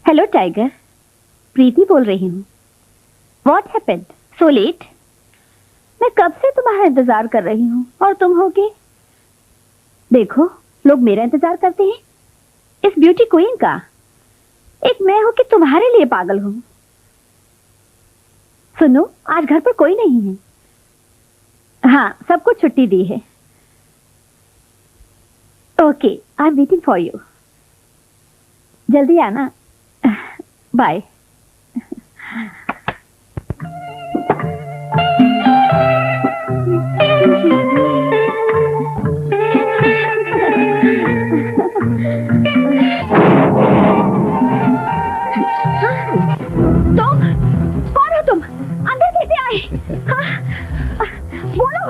Hello tiger, प्रीति बोल रही हूँ। What happened so let? मैं कब से तुम्हारा इंतजार कर रही हूँ और तुम होगे। देखो, लोग मेरा इंतजार करते हैं, इस ब्यूटी क्वीन का। एक मैं हूं कि तुम्हारे लिए पागल हूं। सुनो, आज घर पर कोई नहीं है। हाँ, सबको छुट्टी दी है। Okay, I am waiting for you. जल्दी आना। बाय। कौन हो तुम? अंदर कैसे आए? हाँ? बोलो।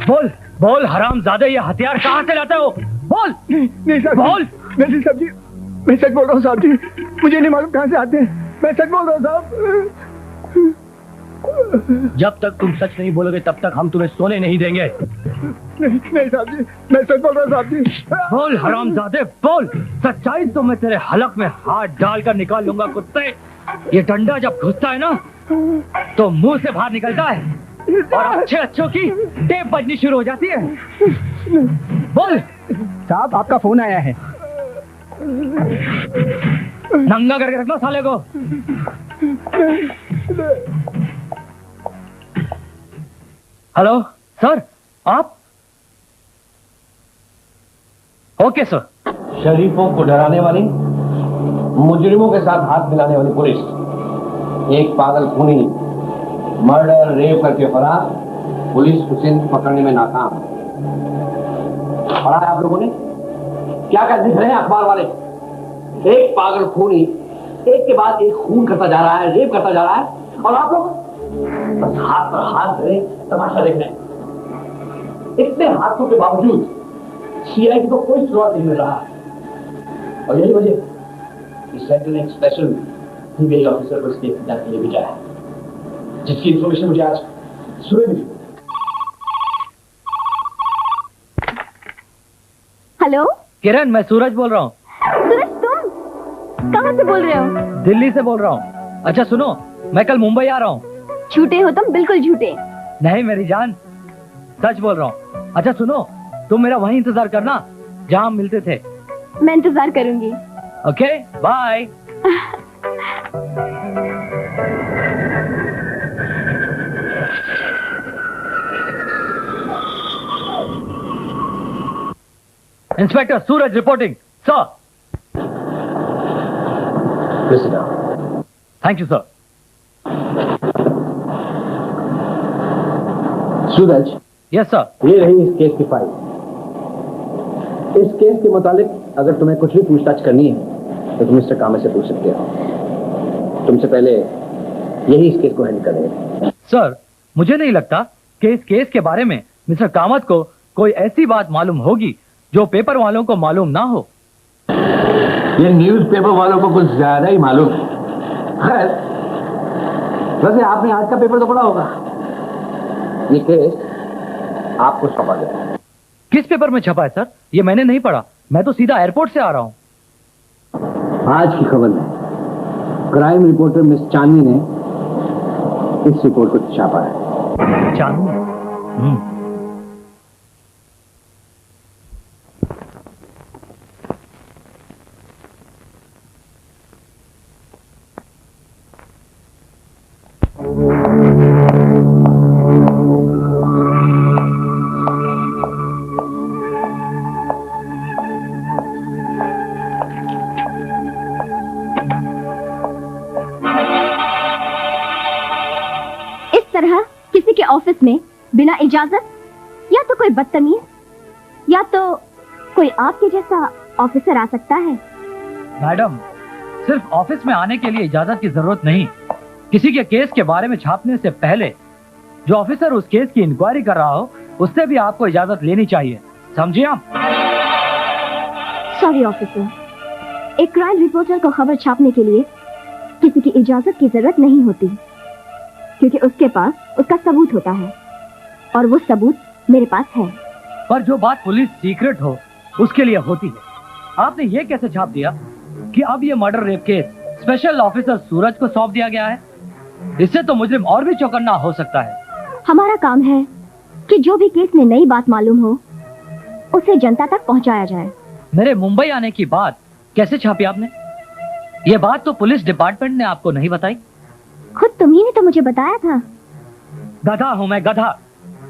बोल बोल हरामजादे, ये हथियार कहाँ से लाते हो? बोल। नहीं साहब, बोल। नहीं साहब जी, मैं सच बोल रहा हूँ साहब जी। मुझे नहीं मालूम कहाँ से आते हैं। मैं सच बोल रहा हूँ साहब। जब तक तुम सच नहीं बोलोगे तब तक हम तुम्हें सोने नहीं देंगे। नहीं नहीं साहब जी, मैं सच बोल रहा हूँ साहब जी। बोल हरामजादे, बोल। सच्चाई तो मैं तेरे हलक में हाथ डालकर निकाल लूंगा कुत्ते। ये डंडा जब घुसता है ना तो मुंह से बाहर निकलता है और अच्छे अच्छों की टेप बजनी शुरू हो जाती है। बोल। साहब, आपका फोन आया है। नंगा करके रखना साले को। हेलो सर, आप? Okay sir. शरीफों को डराने वाली, मुजरिमों के साथ हाथ मिलाने वाली पुलिस, एक पागल खूनी मर्डर रेप करके फरार, पुलिस उसे पकड़ने में नाकाम। पढ़ा है आप लोगों ने? क्या क्या लिख रहे हैं अखबार वाले? एक पागल खूनी एक के बाद एक खून करता जा रहा है, रेप करता जा रहा है, और आप लोग बस हाथ पर हाथ धरे तमाशा देख रहे हैं। इतने हाथों के बावजूद सीआई को कोई सुराग नहीं मिल रहा। और यही वजह कि सेंट्रल ने एक स्पेशल सीबीआई ऑफिसर को इसके इंतजार के लिए भेजा है, जिसकी इंफॉर्मेशन मुझे आज सुबह मिली। हेलो किरण, मैं सूरज बोल रहा हूँ। सूरज, तुम कहाँ से बोल रहे हो? दिल्ली से बोल रहा हूँ। अच्छा सुनो, मैं कल मुंबई आ रहा हूँ। झूठे हो तुम, बिल्कुल झूठे। नहीं मेरी जान, सच बोल रहा हूँ। अच्छा सुनो, तुम मेरा वहीं इंतजार करना जहाँ हम मिलते थे। मैं इंतजार करूंगी। Okay, bye. Inspector Suraj reporting sir. Thank you sir. Suraj, yes sir. ये रही इस केस की फाइल। इस केस के मुतालिक अगर तुम्हें कुछ भी पूछताछ करनी है तो तुम मिस्टर कामत से पूछ सकते हो। तुमसे पहले यही इस केस को हैंडल करेंगे। सर, मुझे नहीं लगता कि इस केस के बारे में मिस्टर कामत को कोई ऐसी बात मालूम होगी जो पेपर वालों को मालूम ना हो। ये न्यूज़पेपर वालों को कुछ ज्यादा ही मालूम है। खैर, वैसे आपने आज का पेपर तो पढ़ा होगा। ये केस आपको सौंपा गया। किस पेपर में छपा है सर? ये मैंने नहीं पढ़ा, मैं तो सीधा एयरपोर्ट से आ रहा हूँ। आज की खबर में क्राइम रिपोर्टर मिस चांदनी ने इस रिपोर्ट को छापा है। चांदनी? किसी के ऑफिस में बिना इजाजत, या तो कोई बदतमीज या तो कोई आपके जैसा ऑफिसर आ सकता है। मैडम, सिर्फ ऑफिस में आने के लिए इजाजत की जरूरत नहीं। किसी के केस के बारे में छापने से पहले जो ऑफिसर उस केस की इंक्वायरी कर रहा हो, उससे भी आपको इजाजत लेनी चाहिए, समझिए आप? सॉरी ऑफिसर, एक क्राइम रिपोर्टर को खबर छापने के लिए किसी की इजाजत की जरूरत नहीं होती, क्योंकि उसके पास उसका सबूत होता है, और वो सबूत मेरे पास है। पर जो बात पुलिस सीक्रेट हो उसके लिए होती है। आपने ये कैसे छाप दिया कि अब ये murder rape case special officer Suraj को सौंप दिया गया है? इससे तो मुजरिम और भी चौकन्ना हो सकता है। हमारा काम है कि जो भी केस में नई बात मालूम हो उसे जनता तक पहुंचाया जाए। मेरे मुंबई आने की बात कैसे छापी आपने? ये बात तो पुलिस डिपार्टमेंट ने आपको नहीं बताई। खुद तुम्ही ने तो मुझे बताया था। गधा हूं मैं, गधा।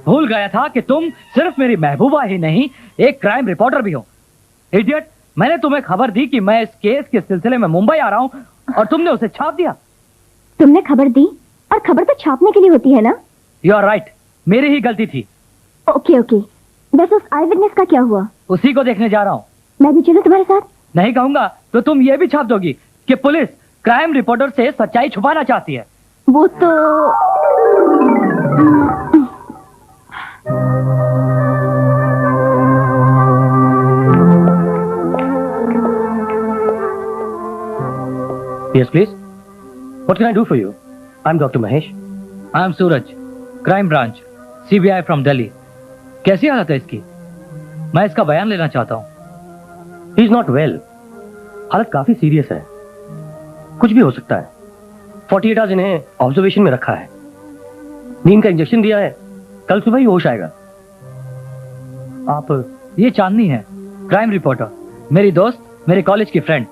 भूल गया था कि तुम सिर्फ मेरी महबूबा ही नहीं, एक क्राइम रिपोर्टर भी हो। इडियट, मैंने तुम्हें खबर दी कि मैं इस केस के सिलसिले में मुंबई आ रहा हूं और तुमने उसे छाप दिया। तुमने खबर दी, और खबर तो छापने के लिए होती है ना? यू आर राइट, मेरी ही गलती थी। ओके ओके, वैसे उस आई विटनेस का क्या हुआ? उसी को देखने जा रहा हूँ। मैं भी चलूं तुम्हारे साथ? नहीं कहूंगा तो तुम ये भी छाप दोगी कि पुलिस क्राइम रिपोर्टर से सच्चाई छुपाना चाहती है। वो तो Yes, please. What can I do for you? I'm Dr. Mahesh. I am Suraj, crime branch, CBI from Delhi. कैसी हालत है इसकी? मैं इसका बयान लेना चाहता हूँ। He is not well. हालत काफी सीरियस है, कुछ भी हो सकता है। 48 आवर्स इन्हें ऑब्जर्वेशन में रखा है। नींद का इंजेक्शन दिया है, कल सुबह ही होश आएगा। आप, ये चांदनी है, क्राइम रिपोर्टर, मेरी दोस्त, मेरे कॉलेज की फ्रेंड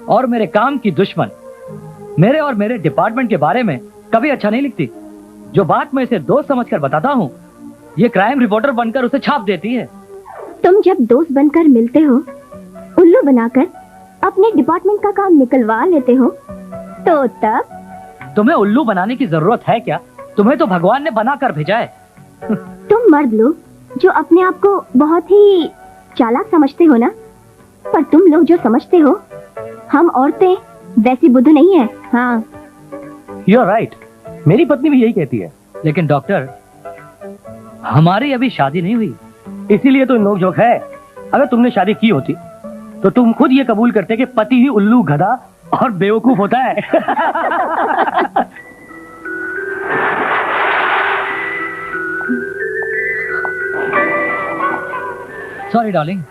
और मेरे काम की दुश्मन। मेरे और मेरे डिपार्टमेंट के बारे में कभी अच्छा नहीं लिखती। जो बात मैं इसे दोस्त समझकर बताता हूँ, ये क्राइम रिपोर्टर बनकर उसे छाप देती है। तुम जब दोस्त बनकर मिलते हो, उल्लू बनाकर अपने डिपार्टमेंट का काम निकलवा लेते हो, तो तब तुम्हें उल्लू बनाने की जरूरत है क्या? तुम्हें तो भगवान ने बनाकर भेजा है। तुम मर्द लोग जो अपने आप को बहुत ही चालाक समझते हो ना, पर तुम लोग जो समझते हो हम औरतें वैसी बुद्धू नहीं है। हाँ, You are right. मेरी पत्नी भी यही कहती है। लेकिन डॉक्टर, हमारी अभी शादी नहीं हुई। इसीलिए तो नोक-झोंक है। अगर तुमने शादी की होती तो तुम खुद ये कबूल करते कि पति ही उल्लू, गधा और बेवकूफ होता है। सॉरी डार्लिंग,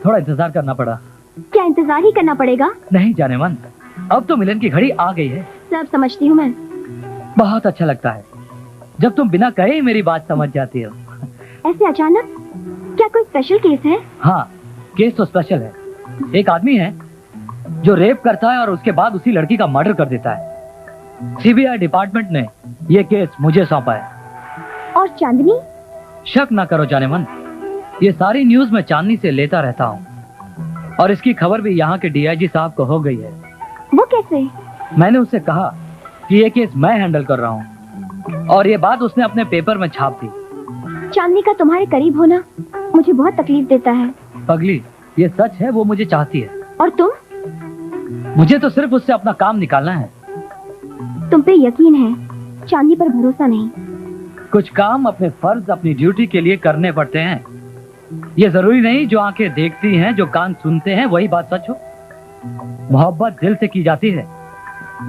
थोड़ा इंतजार करना पड़ा। क्या इंतजार ही करना पड़ेगा? नहीं जाने मन, अब तो मिलन की घड़ी आ गई है। सब समझती हूँ मैं। बहुत अच्छा लगता है जब तुम बिना कहे ही मेरी बात समझ जाती हो। ऐसे अचानक? क्या कोई स्पेशल केस है? हाँ, केस तो स्पेशल है। एक आदमी है जो रेप करता है और उसके बाद उसी लड़की का मर्डर कर देता है। CBI डिपार्टमेंट ने ये केस मुझे सौंपा है। और चांदनी? शक ना करो जाने मन, ये सारी न्यूज मैं चांदनी से लेता रहता हूँ और इसकी खबर भी यहाँ के DIG साहब को हो गई है। वो कैसे? मैंने उससे कहा कि ये केस मैं हैंडल कर रहा हूँ और ये बात उसने अपने पेपर में छाप दी। चांदनी का तुम्हारे करीब होना मुझे बहुत तकलीफ देता है। पगली, ये सच है, वो मुझे चाहती है। और तुम? मुझे तो सिर्फ उससे अपना काम निकालना है। तुम पे यकीन है, चांदनी पर भरोसा नहीं। कुछ काम अपने फर्ज, अपनी ड्यूटी के लिए करने पड़ते हैं। ये जरूरी नहीं जो आंखें देखती हैं, जो कान सुनते हैं वही बात सच हो। मोहब्बत दिल से की जाती है,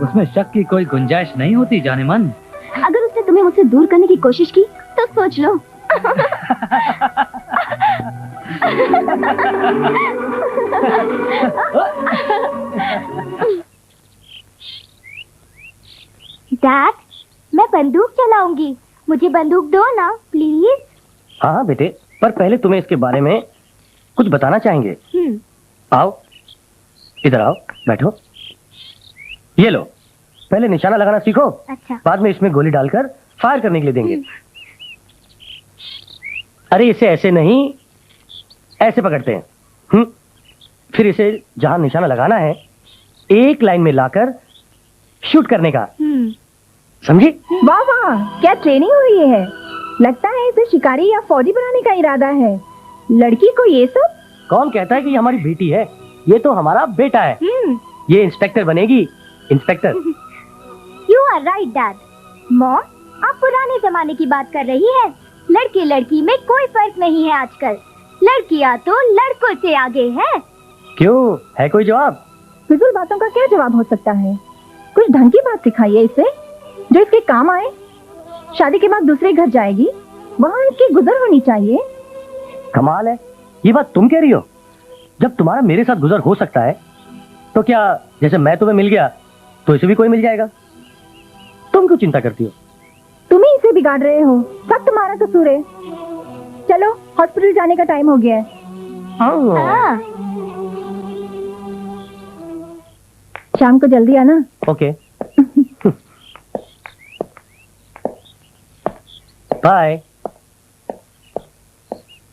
उसमें शक की कोई गुंजाइश नहीं होती जाने मन। अगर उसने तुम्हें मुझसे दूर करने की कोशिश की तो सोच लो। डैड, मैं बंदूक चलाऊंगी, मुझे बंदूक दो ना प्लीज। हाँ बेटे, पर पहले तुम्हें इसके बारे में कुछ बताना चाहेंगे। आओ, इधर आओ, बैठो। ये लो, पहले निशाना लगाना सीखो। अच्छा। बाद में इसमें गोली डालकर फायर करने के लिए देंगे। अरे इसे ऐसे नहीं, ऐसे पकड़ते हैं। फिर इसे जहां निशाना लगाना है, एक लाइन में लाकर शूट करने का। समझी? वाह वाह, क्या ट्रेनिंग हुई है। लगता है इसे शिकारी या फौजी बनाने का इरादा है। लड़की को ये सब। कौन कहता है कि ये हमारी बेटी है? ये तो हमारा बेटा है। ये इंस्पेक्टर बनेगी, inspector. You are right dad. Mom, आप पुराने जमाने की बात कर रही है। लड़के लड़की में कोई फर्क नहीं है आजकल। लड़कियां तो लड़कों से आगे है। क्यों, है कोई जवाब? फिजूल बातों का क्या जवाब हो सकता है? कुछ ढंग की बात सिखाइए इसे, जो इसके काम आए। शादी के बाद दूसरे घर जाएगी, वहाँ इसकी गुजर होनी चाहिए। कमाल है, ये बात तुम कह रही हो? जब तुम्हारा मेरे साथ गुजर हो सकता है, तो क्या जैसे मैं तुम्हें मिल गया तो इसे भी कोई मिल जाएगा? तुम क्यों चिंता करती हो? तुम ही इसे बिगाड़ रहे हो, सब तुम्हारा कसूर है। चलो, हॉस्पिटल जाने का टाइम हो गया है। हाँ। शाम को जल्दी आना। ओके। बाय।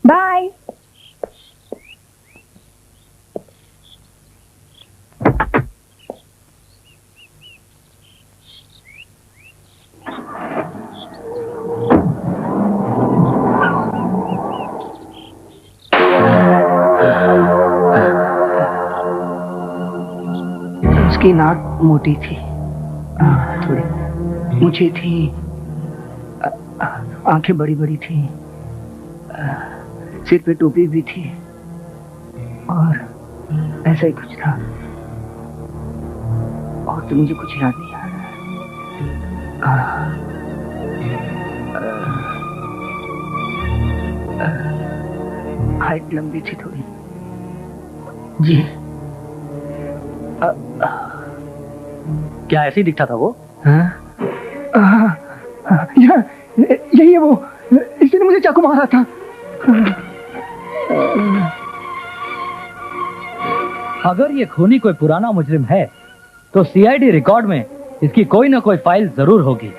बाय। उसकी नाक मोटी थी, थोड़ी ऊंची थी, आंखें बड़ी बड़ी थी, सिर पे टोपी भी थी, और ऐसा ही कुछ था। और तो मुझे कुछ याद नहीं आ रहा। हाइट लंबी थी थोड़ी। जी। क्या ऐसे ही दिखता था वो? यही है वो, इसी ने मुझे चाकू मारा था। अगर ये खूनी कोई पुराना मुजरिम है, तो सीआईडी रिकॉर्ड में इसकी कोई ना कोई फाइल जरूर होगी।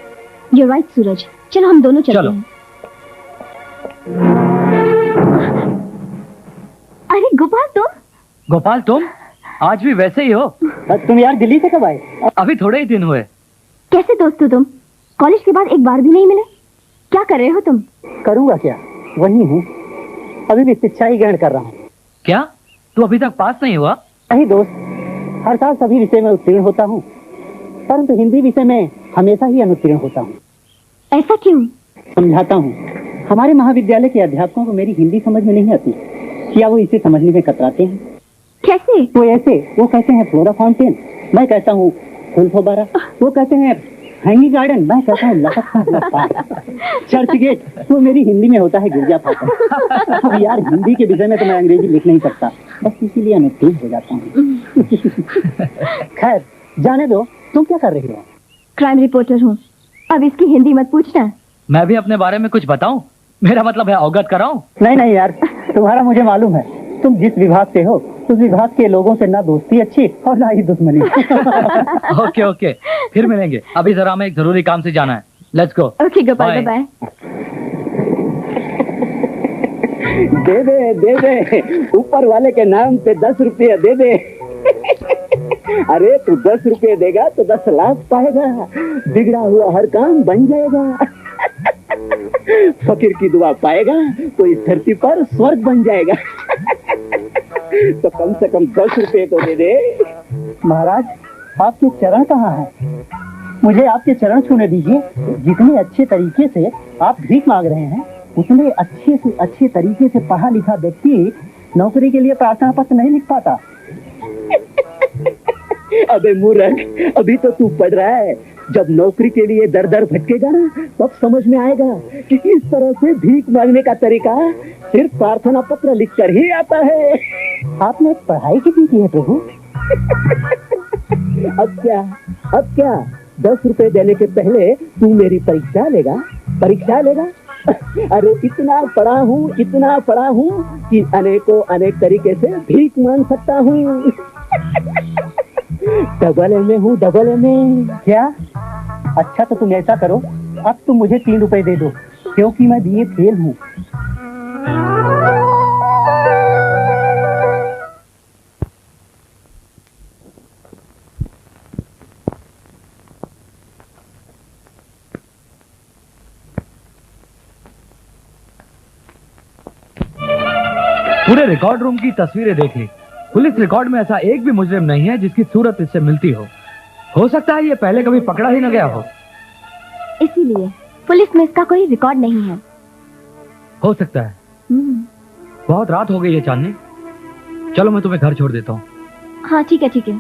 You're right, सूरज। चलो हम दोनों चलते हैं। अरे गोपाल, तुम? गोपाल, तुम आज भी वैसे ही हो? तुम यार दिल्ली से कब आए? अभी थोड़े ही दिन हुए। कैसे दोस्त हो तुम? कॉलेज के बाद एक बार भी नहीं मिले। क्या कर रहे हो तुम? करूंगा क्या, वही हूँ। अभी भी शिक्षा ही ग्रहण कर रहा हूँ। क्या तू अभी तक पास नहीं हुआ? नहीं दोस्त, हर साल सभी विषय में उत्तीर्ण होता हूँ, परंतु हिंदी विषय में हमेशा ही अनुत्तीर्ण होता हूँ। ऐसा क्यों? समझाता हूँ। हमारे महाविद्यालय के अध्यापकों को मेरी हिंदी समझ में नहीं आती, क्या वो इसे समझने में कतराते हैं। कैसे? वो ऐसे, वो कहते हैं फ्लोरा फाउंटेन, मैं कहता हूँ फूल फव्वारा। वो कहते हैं हैंगिंग गार्डन, मैं कहता हूँ लटकता चर्च गेट। वो मेरी हिंदी में होता है गिरजा फाटक। अब यार हिंदी के विषय में तो मैं अंग्रेजी लिख नहीं सकता, बस इसीलिए अनुत्तीर्ण हो जाता हूँ। खैर जाने दो, तुम क्या कर रही हो? क्राइम रिपोर्टर हूँ। अब इसकी हिंदी मत पूछना। मैं भी अपने बारे में कुछ बताऊं? मेरा मतलब है अवगत कराऊं? नहीं नहीं यार, तुम्हारा मुझे मालूम है, तुम जिस विभाग से हो उस विभाग के लोगों से ना दोस्ती अच्छी और ना ही दुश्मनी। ओके ओके, फिर मिलेंगे। अभी जरा हमें एक जरूरी काम से जाना है। Let's go. Okay Gopal, bye. दे दे, ऊपर वाले के नाम पे 10 रुपये दे दे। अरे तू 10 रुपये देगा तो 10 लाख पाएगा, बिगड़ा हुआ हर काम बन जाएगा। फकीर की दुआ पाएगा तो इस धरती पर स्वर्ग बन जाएगा। तो कम से कम 10 रुपये तो दे दे। महाराज, आपके चरण कहाँ हैं? मुझे आपके चरण छूने दीजिए। जितने अच्छे तरीके से आप भीख मांग रहे हैं, उतने अच्छे से अच्छे तरीके से पढ़ा लिखा व्यक्ति नौकरी के लिए प्रार्थना पत्र नहीं लिख पाता। अबे मूर्ख, अभी तो तू पढ़ रहा है, जब नौकरी के लिए दर दर भटकेगा ना, तब समझ में आएगा कि इस तरह से भीख मांगने का तरीका सिर्फ प्रार्थना पत्र लिखकर ही आता है। आपने पढ़ाई कितनी की है प्रभु? अब क्या 10 रुपए देने के पहले तू मेरी परीक्षा लेगा? अरे इतना पढ़ा हूँ कि अनेकों अनेक तरीके से भीख मांग सकता हूँ। डबल एमए हूँ, डबल एमए। क्या? अच्छा तो तुम ऐसा करो, अब तुम मुझे 3 रुपए दे दो, क्योंकि मैं बीए फेल हूँ। पूरे रिकॉर्ड रूम की तस्वीरें देख ली। पुलिस रिकॉर्ड में ऐसा एक भी मुजरिम नहीं है जिसकी सूरत इससे मिलती हो सकता है ये पहले कभी पकड़ा ही न गया हो। इसीलिए पुलिस में इसका कोई रिकॉर्ड नहीं है। हो सकता है। बहुत रात हो गई है चांदनी, चलो मैं तुम्हें घर छोड़ देता हूँ। हाँ ठीक है ठीक है।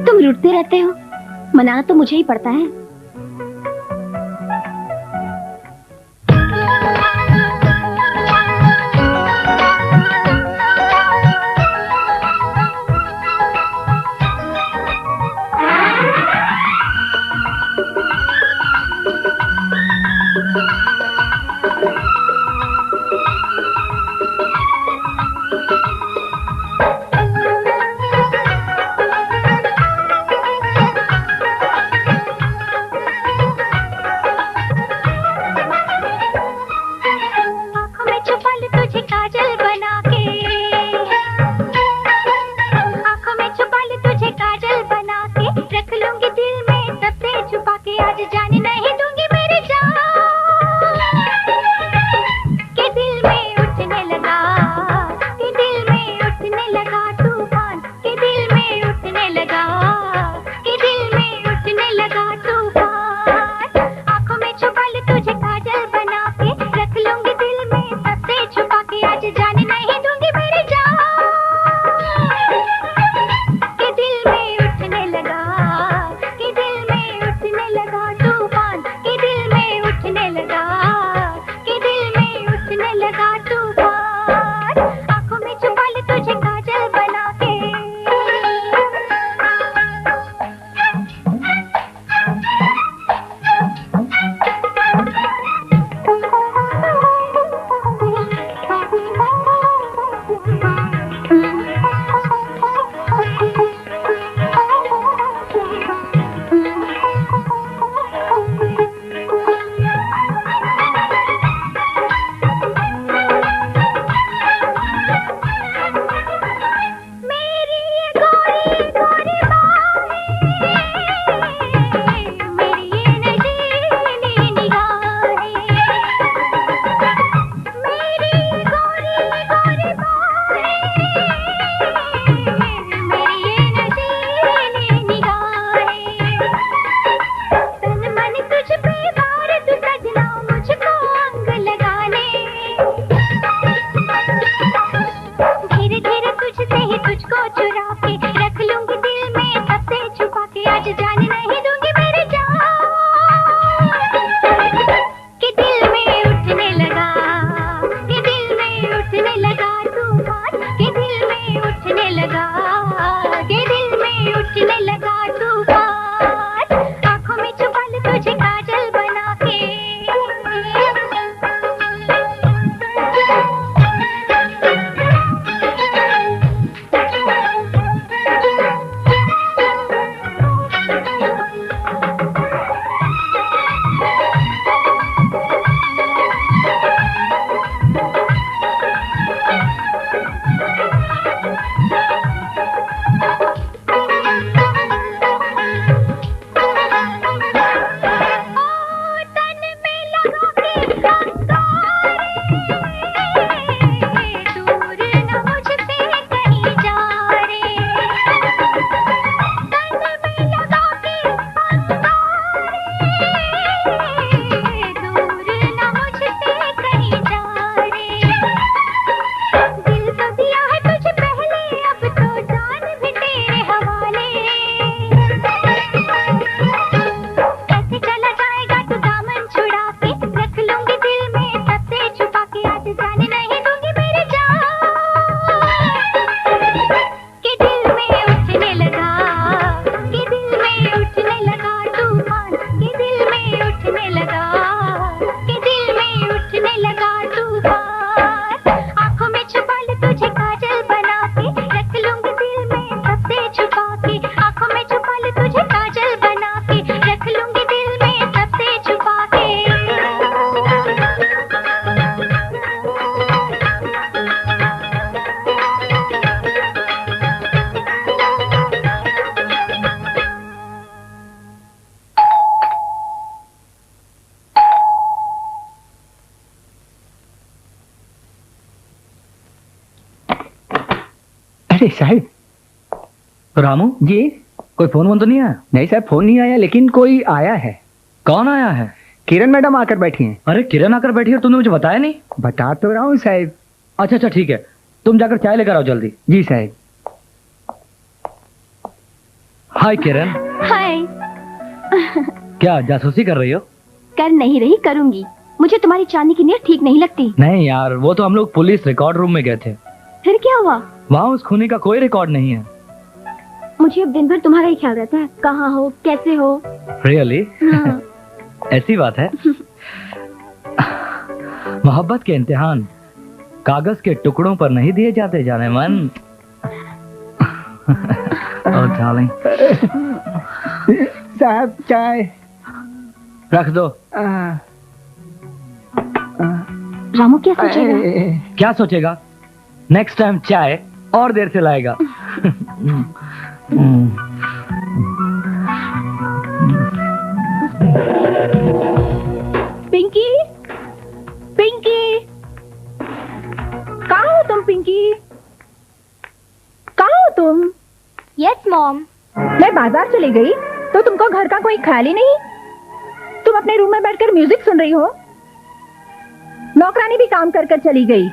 तुम लुटते रहते हो, मनाना तो मुझे ही पड़ता है। के दिल में उठने लगा तूफान। अरे साहब। रामू जी। कोई फोन वोन तो नहीं आया? नहीं सर, फोन नहीं आया, लेकिन कोई आया है। कौन आया है? किरण मैडम आकर बैठी हैं। अरे किरण आकर बैठी है, तुमने मुझे बताया नहीं? बता तो रहा हूँ साहब। अच्छा अच्छा ठीक है, तुम जाकर चाय लेकर आओ जल्दी। जी साहब। हाय किरण। हाय। क्या जासूसी कर रही हो? कर नहीं रही, करूंगी। मुझे तुम्हारी चांदी की नीयत ठीक नहीं लगती। नहीं यार, वो तो हम लोग पुलिस रिकॉर्ड रूम में गए थे। फिर क्या हुआ? वहाँ उस खूनी का कोई रिकॉर्ड नहीं है। मुझे अब दिन भर तुम्हारा ही ख्याल रहता है, कहाँ हो, कैसे हो। रियली? हाँ। ऐसी बात है। मोहब्बत के इम्तिहान कागज के टुकड़ों पर नहीं दिए जाते जाने मन। और डार्लिंग, साहब चाय। रख दो। रामू क्या सोचेगा? क्या सोचेगा? नेक्स्ट टाइम चाय और देर से लाएगा। पिंकी, पिंकी, कहाँ हो तुम? पिंकी, कहाँ हो तुम? Yes mom. मैं बाजार चली गई तो तुमको घर का कोई ख्याल ही नहीं। तुम अपने रूम में बैठकर म्यूजिक सुन रही हो। नौकरानी भी काम कर कर चली गई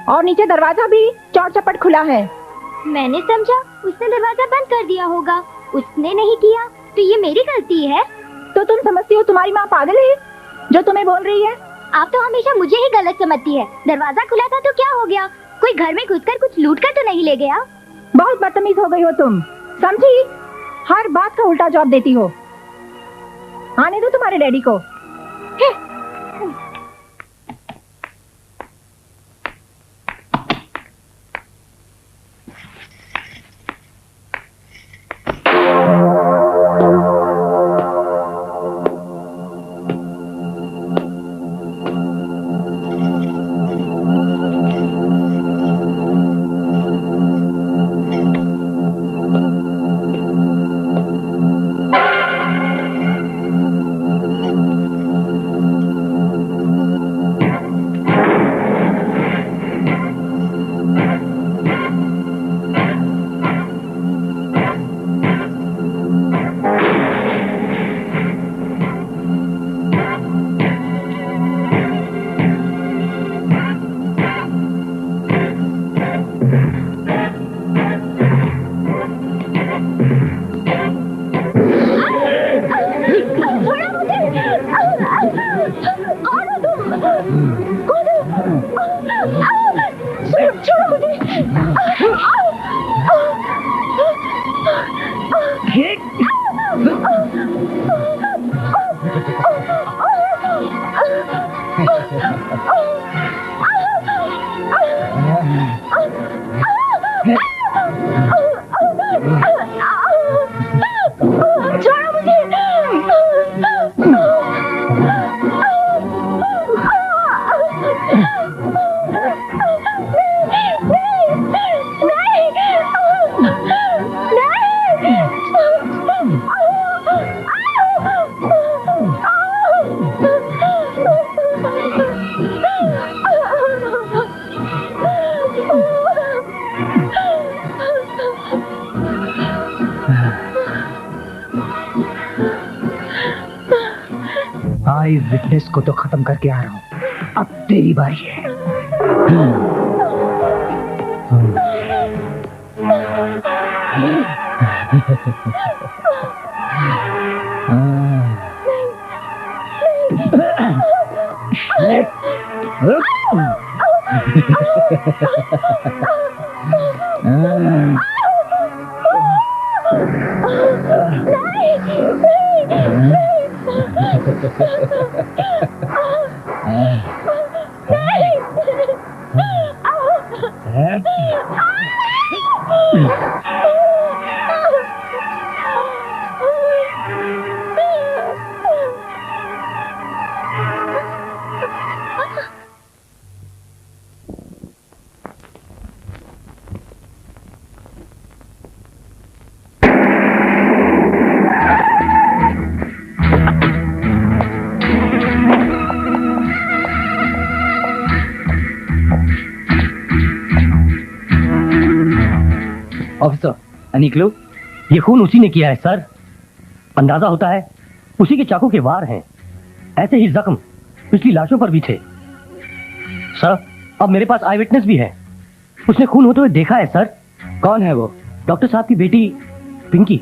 और नीचे दरवाजा भी चौड़ चपट खुला है। मैंने समझा उसने दरवाजा बंद कर दिया होगा। उसने नहीं किया तो ये मेरी गलती है। तो तुम समझती हो तुम्हारी माँ पागल है जो तुम्हें बोल रही है? आप तो हमेशा मुझे ही गलत समझती है। दरवाजा खुला था तो क्या हो गया? कोई घर में घुसकर कुछ लूट कर तो नहीं ले गया? बहुत बदतमीज हो गई हो तुम, समझी? हर बात का उल्टा जवाब देती हो। आने दो तुम्हारे डैडी को। आई विटनेस को तो खत्म करके आ रहा हूँ, अब तेरी बारी है। Officer, any clue? ये खून उसी ने किया है सर। अंदाजा होता है उसी के चाकू के वार हैं। ऐसे ही जख्म पिछली लाशों पर भी थे सर। अब मेरे पास आई विटनेस भी है, उसने खून होते हुए देखा है सर। कौन है वो? डॉक्टर साहब की बेटी पिंकी।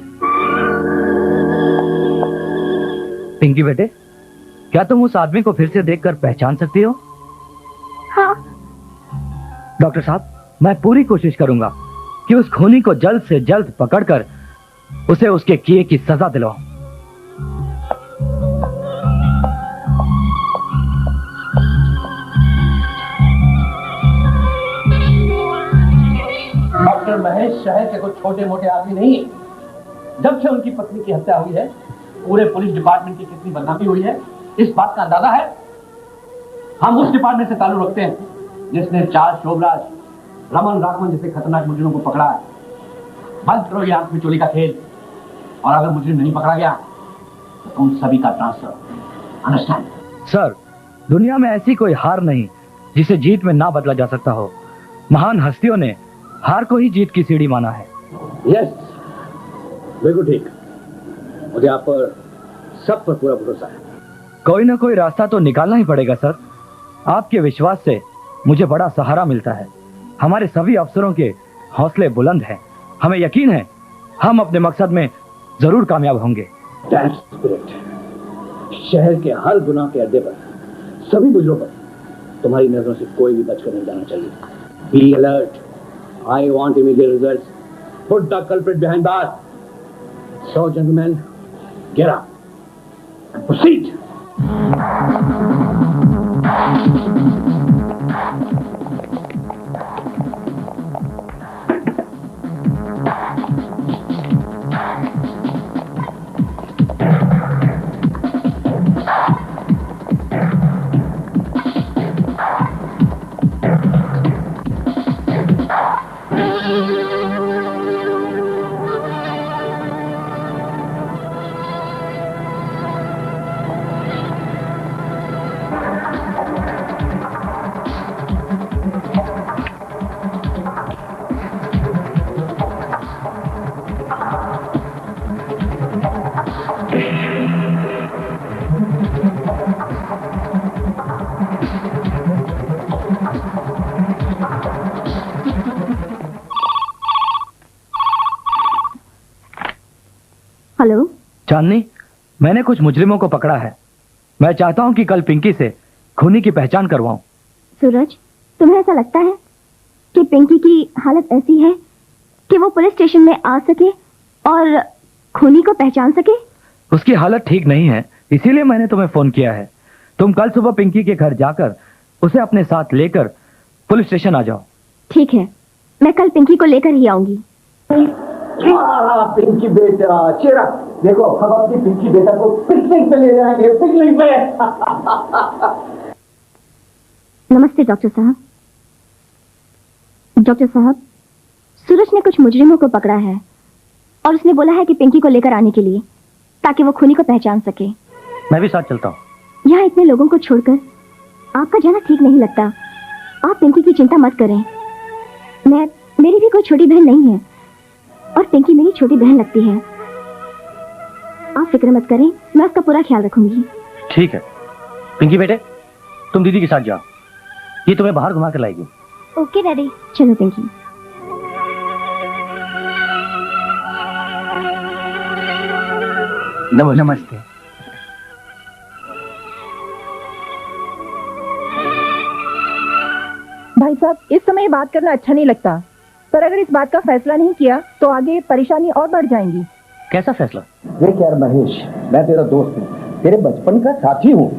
पिंकी बेटे, क्या तुम उस आदमी को फिर से देखकर पहचान सकती हो? हाँ। डॉक्टर साहब, मैं पूरी कोशिश करूंगा कि उस खूनी को जल्द से जल्द पकड़कर उसे उसके किए की सजा दिलवाऊं। डॉक्टर महेश शहर के कुछ छोटे मोटे आदमी नहीं है। जब से उनकी पत्नी की हत्या हुई है, पूरे पुलिस डिपार्टमेंट की कितनी बदनामी हुई है, इस बात का अंदाजा है। हम उस डिपार्टमेंट से ताल्लुक रखते हैं जिसने चार्ल्स शोभराज, रमन राघवन जैसे खतरनाक मुजरिमों को पकड़ा है। बंद करो ये आंख में चोली का खेल, और अगर मुजरिम नहीं पकड़ा गया तो तुम सभी का ट्रांसफर। अंडरस्टैंड? सर, दुनिया में ऐसी कोई हार नहीं जिसे जीत में ना बदला जा सकता हो। महान हस्तियों ने हार को ही जीत की सीढ़ी माना है। यस, बिल्कुल ठीक। मुझे आप पर, सब पर पूरा भरोसा है। कोई ना कोई रास्ता तो निकालना ही पड़ेगा सर। आपके विश्वास से मुझे बड़ा सहारा मिलता है। हमारे सभी अफसरों के हौसले बुलंद हैं। हमें यकीन है हम अपने मकसद में जरूर कामयाब होंगे। That's great. शहर के हर गुनाह के अड्डे पर, सभी मुजरों पर तुम्हारी नजरों से कोई भी बचकर नहीं जाना चाहिए। Be alert. I want immediate results. Put the culprit behind bars. So, gentlemen, get up and proceed. Hello Chandni, मैंने कुछ मुजरिमों को पकड़ा है। मैं चाहता हूं कि कल पिंकी से खूनी की पहचान करवाऊं। सूरज, तुम्हें ऐसा लगता है कि पिंकी की हालत ऐसी है कि वो पुलिस स्टेशन में आ सके और खूनी को पहचान सके? उसकी हालत ठीक नहीं है, इसीलिए मैंने तुम्हें फोन किया है। तुम कल सुबह पिंकी के घर जाकर उसे अपने साथ लेकर पुलिस स्टेशन आ जाओ। ठीक है, मैं कल पिंकी को लेकर ही आऊंगी। पिंकी बेटा, चेहरा देखो, हम अपनी पिंकी बेटा को पिकनिक पे ले जाएंगे। पिकनिक पे। नमस्ते डॉक्टर साहब। डॉक्टर साहब, सूरज ने कुछ मुजरिमों को पकड़ा है और उसने बोला है कि पिंकी को लेकर आने के लिए, ताकि वो खूनी को पहचान सके। मैं भी साथ चलता हूँ। यहाँ इतने लोगों को छोड़कर आपका जाना ठीक नहीं लगता। आप पिंकी की चिंता मत करें। मेरी भी कोई छोटी बहन नहीं है और पिंकी मेरी छोटी बहन लगती है। आप फिक्र मत करें, मैं उसका पूरा ख्याल रखूंगी। ठीक है पिंकी बेटे, तुम दीदी के साथ जाओ, ये तुम्हें बाहर घुमा कर लाएगी। Okay daddy. चलो पिंकी। नमस्ते। भाई साहब, इस समय ये बात करना अच्छा नहीं लगता, पर अगर इस बात का फैसला नहीं किया तो आगे परेशानी और बढ़ जाएंगी। कैसा फैसला? देख यार महेश, मैं तेरा दोस्त हूँ, तेरे बचपन का साथी हूँ।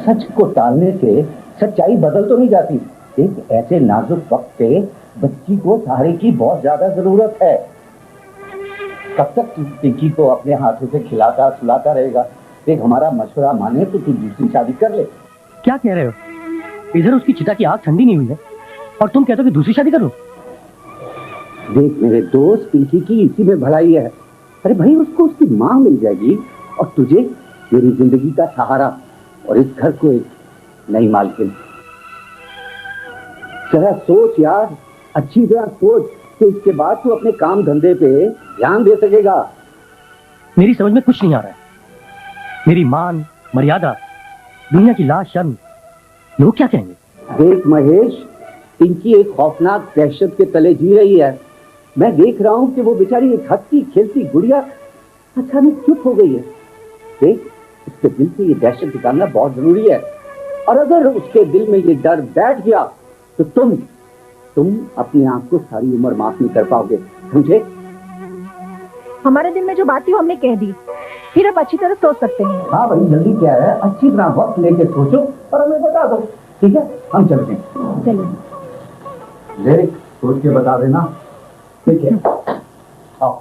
सच को टालने से सच्चाई बदल तो नहीं जाती। एक ऐसे नाजुक वक्त पे बच्ची को सहारे की बहुत ज्यादा जरूरत है। कब तक तू पिंकी को अपने हाथों से खिलाता सुलाता रहेगा? देख, हमारा मशवरा माने तो तू दूसरी शादी कर ले। क्या कह रहे हो? इधर उसकी चिता की आग ठंडी नहीं हुई है और तुम कहते हो कि दूसरी शादी करो? देख मेरे दोस्त, पिंकी की इसी में भलाई है। अरे भाई, उसको उसकी माँ मिल जाएगी और तुझे मेरी जिंदगी का सहारा और इस घर को एक नई मालकिन। जरा सोच यार, अच्छी तरह सोच। तो इसके बाद तू अपने काम धंधे पे ध्यान दे सकेगा। मेरी समझ में कुछ नहीं आ रहा है। मेरी मान मर्यादा, दुनिया की लाज शर्म, लोग क्या कहेंगे? देख महेश, पिंकी एक खौफनाक दहशत के तले जी रही है। मैं देख रहा हूँ कि वो बेचारी एक हंसती खेलती गुड़िया अचानक चुप हो गई है। देख, उसके दिल से ये दहशत निकालना बहुत जरूरी है, और अगर उसके दिल में ये डर बैठ गया तो तुम अपनी आंख को सारी उम्र माफ नहीं कर पाओगे, समझे? हमारे दिल में जो बात थी वो हमने कह दी, फिर अब अच्छी तरह सोच सकते हैं। हाँ भाई, जल्दी क्या है, अच्छी तरह वक्त लेके सोचो और हमें बता दो, ठीक है? हम चलते हैं। चलिए। देख, सोच के बता देना, ठीक है? आओ।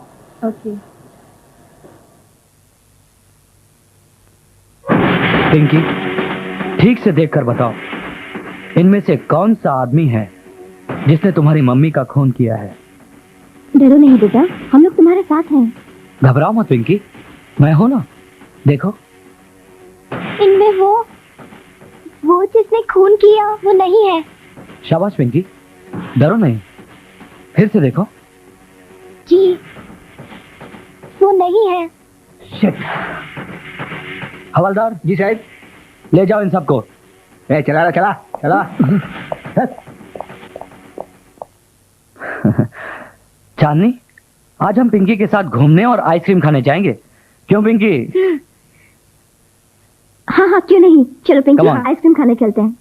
ओके। पिंकी, ठीक से देखकर बताओ, इनमें से कौन सा आदमी है जिसने तुम्हारी मम्मी का खून किया है? डरो नहीं बेटा, हम लोग तुम्हारे साथ हैं। घबराओ मत पिंकी, मैं हूं ना, देखो। इनमें वो जिसने खून किया वो नहीं है। शाबाश पिंकी, डरो नहीं, फिर से देखो। जी, वो नहीं है। शिट। हवलदार जी साहब, ले जाओ इन सबको। चला चला चला। चांदनी, आज हम पिंकी के साथ घूमने और आइसक्रीम खाने जाएंगे, क्यों पिंकी? हाँ हाँ, क्यों नहीं, चलो पिंकी, Come on. आइसक्रीम खाने चलते हैं।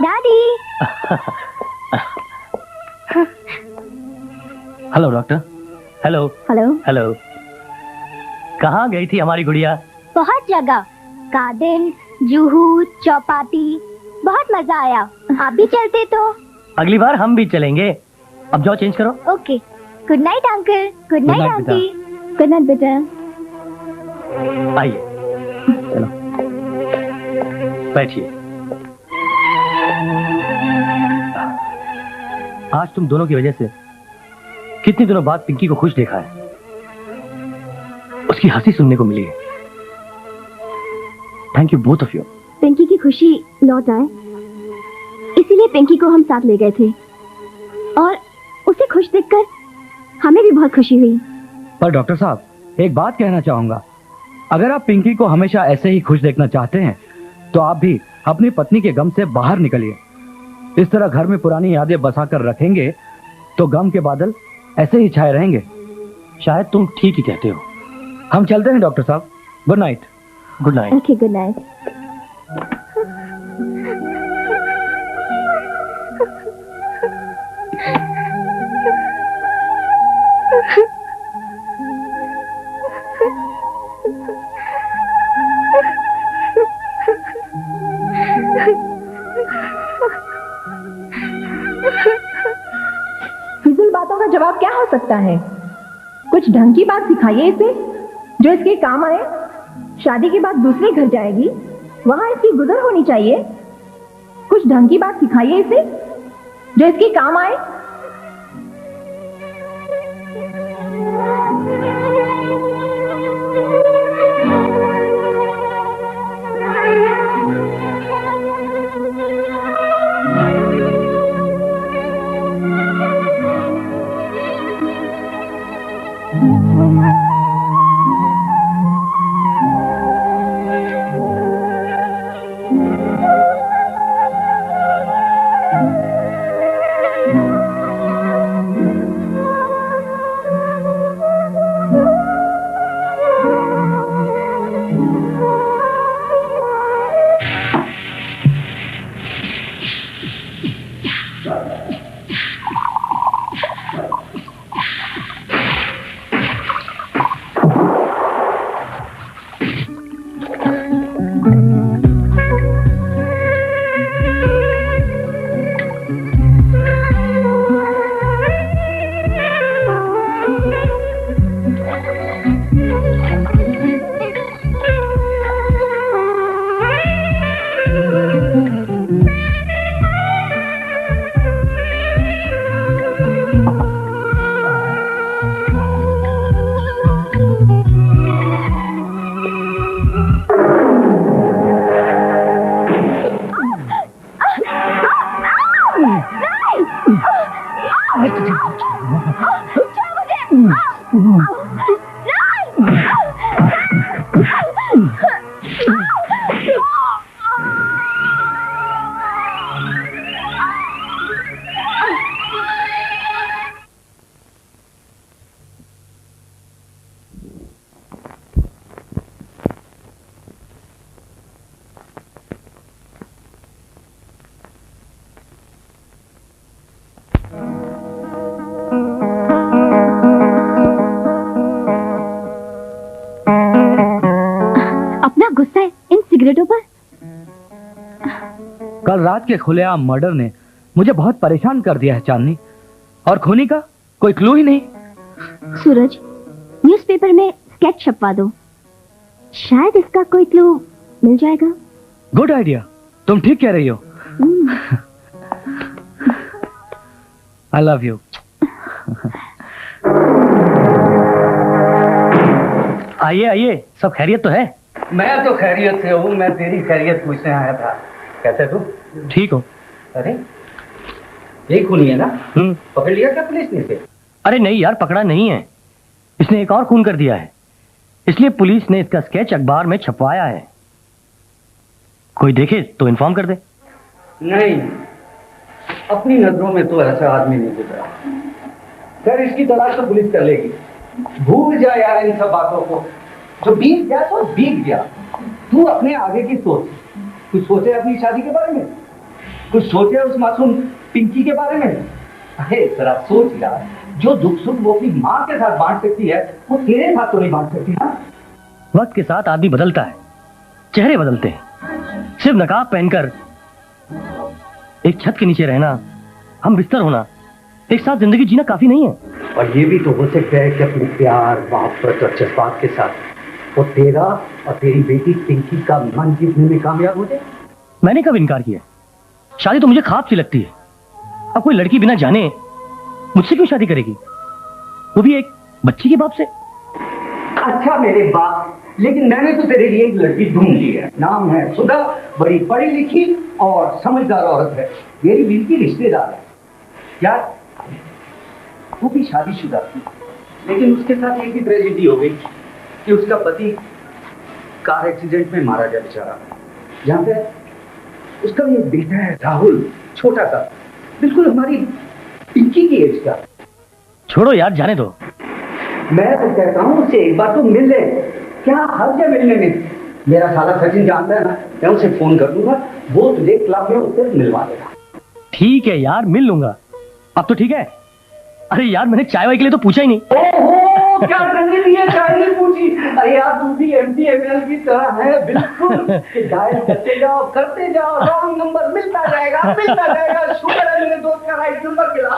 दादी। Hello doctor. Hello hello. Hello. कहाँ गई थी हमारी गुड़िया? बहुत जगह, गार्डन, जुहू, चौपाटी, बहुत मजा आया। आप भी चलते तो? अगली बार हम भी चलेंगे। अब जाओ चेंज करो। Okay. Good night uncle. Good night night, aunty. Good night बेटा। आइए, चलो बैठिए। आज तुम दोनों की वजह से कितने दिनों बाद पिंकी को खुश देखा है। उसकी हंसी सुनने को मिली है। Thank you both of you. Pinky की खुशी लौट आए, इसीलिए पिंकी को हम साथ ले गए थे, और उसे खुश देखकर हमें भी बहुत खुशी हुई। पर डॉक्टर साहब, एक बात कहना चाहूंगा, अगर आप पिंकी को हमेशा ऐसे ही खुश देखना चाहते हैं तो आप भी अपनी पत्नी के गम से बाहर निकलिए। इस तरह घर में पुरानी यादें बसा कर रखेंगे तो गम के बादल ऐसे ही छाए रहेंगे। शायद तुम ठीक ही कहते हो। हम चलते हैं डॉक्टर साहब, good night. Good night. Okay, good night. फिजूल बातों का जवाब क्या हो सकता है? कुछ ढंग की बात सिखाइए इसे, जो इसके काम आए। शादी के बाद दूसरे घर जाएगी, वहां इसकी गुजर होनी चाहिए। कुछ ढंग की बात सिखाइए इसे, जो इसके काम आए। अपना गुस्सा है इन सिगरेटों पर। कल रात के खुलेआम मर्डर ने मुझे बहुत परेशान कर दिया है चांदनी, और खूनी का कोई क्लू ही नहीं। सूरज, न्यूज़पेपर में स्केच छपवा दो, शायद इसका कोई क्लू मिल जाएगा। गुड आइडिया, तुम ठीक कह रही हो। I love you. आइए आइए, सब खैरियत तो है? मैं तो खैरियत से हूँ, मैं तेरी खैरियत पूछने आया था। कैसे तू? ठीक हो? अरे यही खूनी है ना? पकड़ लिया क्या पुलिस ने इसे? अरे नहीं यार, पकड़ा नहीं है, इसने एक और खून कर दिया है, इसलिए पुलिस ने इसका स्केच अखबार में छपवाया है। कोई देखे तो इन्फॉर्म कर दे। नहीं, अपनी नजरों में तो ऐसा आदमी नहीं गुजरा। खैर, इसकी तलाश तो पुलिस कर लेगी। भूल जा यार इन सब बातों को, जो बीत गया तो बीत गया। तू अपने आगे की सोच, कुछ सोचे अपनी शादी के बारे में, कुछ सोचे उस मासूम पिंकी के बारे में। अरे जरा सोच यार, जो दुख सुख वो अपनी माँ के साथ बांट सकती है, वो तेरे साथ तो नहीं बांट सकती ना? वक्त के साथ आदमी बदलता है, चेहरे बदलते हैं। सिर्फ नकाब पहनकर एक छत के नीचे रहना, हम बिस्तर होना, एक साथ जिंदगी जीना काफी नहीं है। और ये भी तो हो सकता है कि अपने प्यार, मोहब्बत और जज्बात के साथ वो तेरा और तेरी बेटी पिंकी का मन जीतने में कामयाब हो जाए। मैंने कब इनकार किया? शादी तो मुझे ख्वाब सी लगती है। अब कोई लड़की बिना जाने मुझसे क्यों शादी करेगी, वो भी एक बच्ची के बाप से? अच्छा मेरे बाप, लेकिन मैंने तो तेरे लिए एक लड़की ढूंढ ली है। नाम है सुधा, बड़ी पढ़ी लिखी और समझदार औरत है, मेरी बीवी की रिश्तेदार है यार। वो भी शादीशुदा थी, लेकिन उसके साथ एक ही ट्रेजेडी हो गई कि उसका पति कार एक्सीडेंट में मारा गया बेचारा। यहाँ पे उसका भी एक बेटा है राहुल, छोटा सा, बिल्कुल हमारी पिंकी की एज का। छोड़ो यार, जाने दो। मैं तो कहता हूँ उससे एक बार तो मिल ले, क्या हर्ज है मिलने में? मेरा साला सचिन जानता है ना, मैं उसे फोन कर दूंगा, वो तुझे क्लब में उससे मिलवा देगा। ठीक है यार, मिल लूंगा। अब तो ठीक है। अरे यार, मैंने चाय वाय के लिए तो पूछा ही नहीं। ओहो, क्या करने लिए चाय नहीं पूछी? अरे यार, तू भी MTML की तरह है बिल्कुल, कि डायल करते जाओ, रॉन्ग नंबर मिलता जाएगा। शुक्र है मेरे दोस्त का राइट नंबर मिला।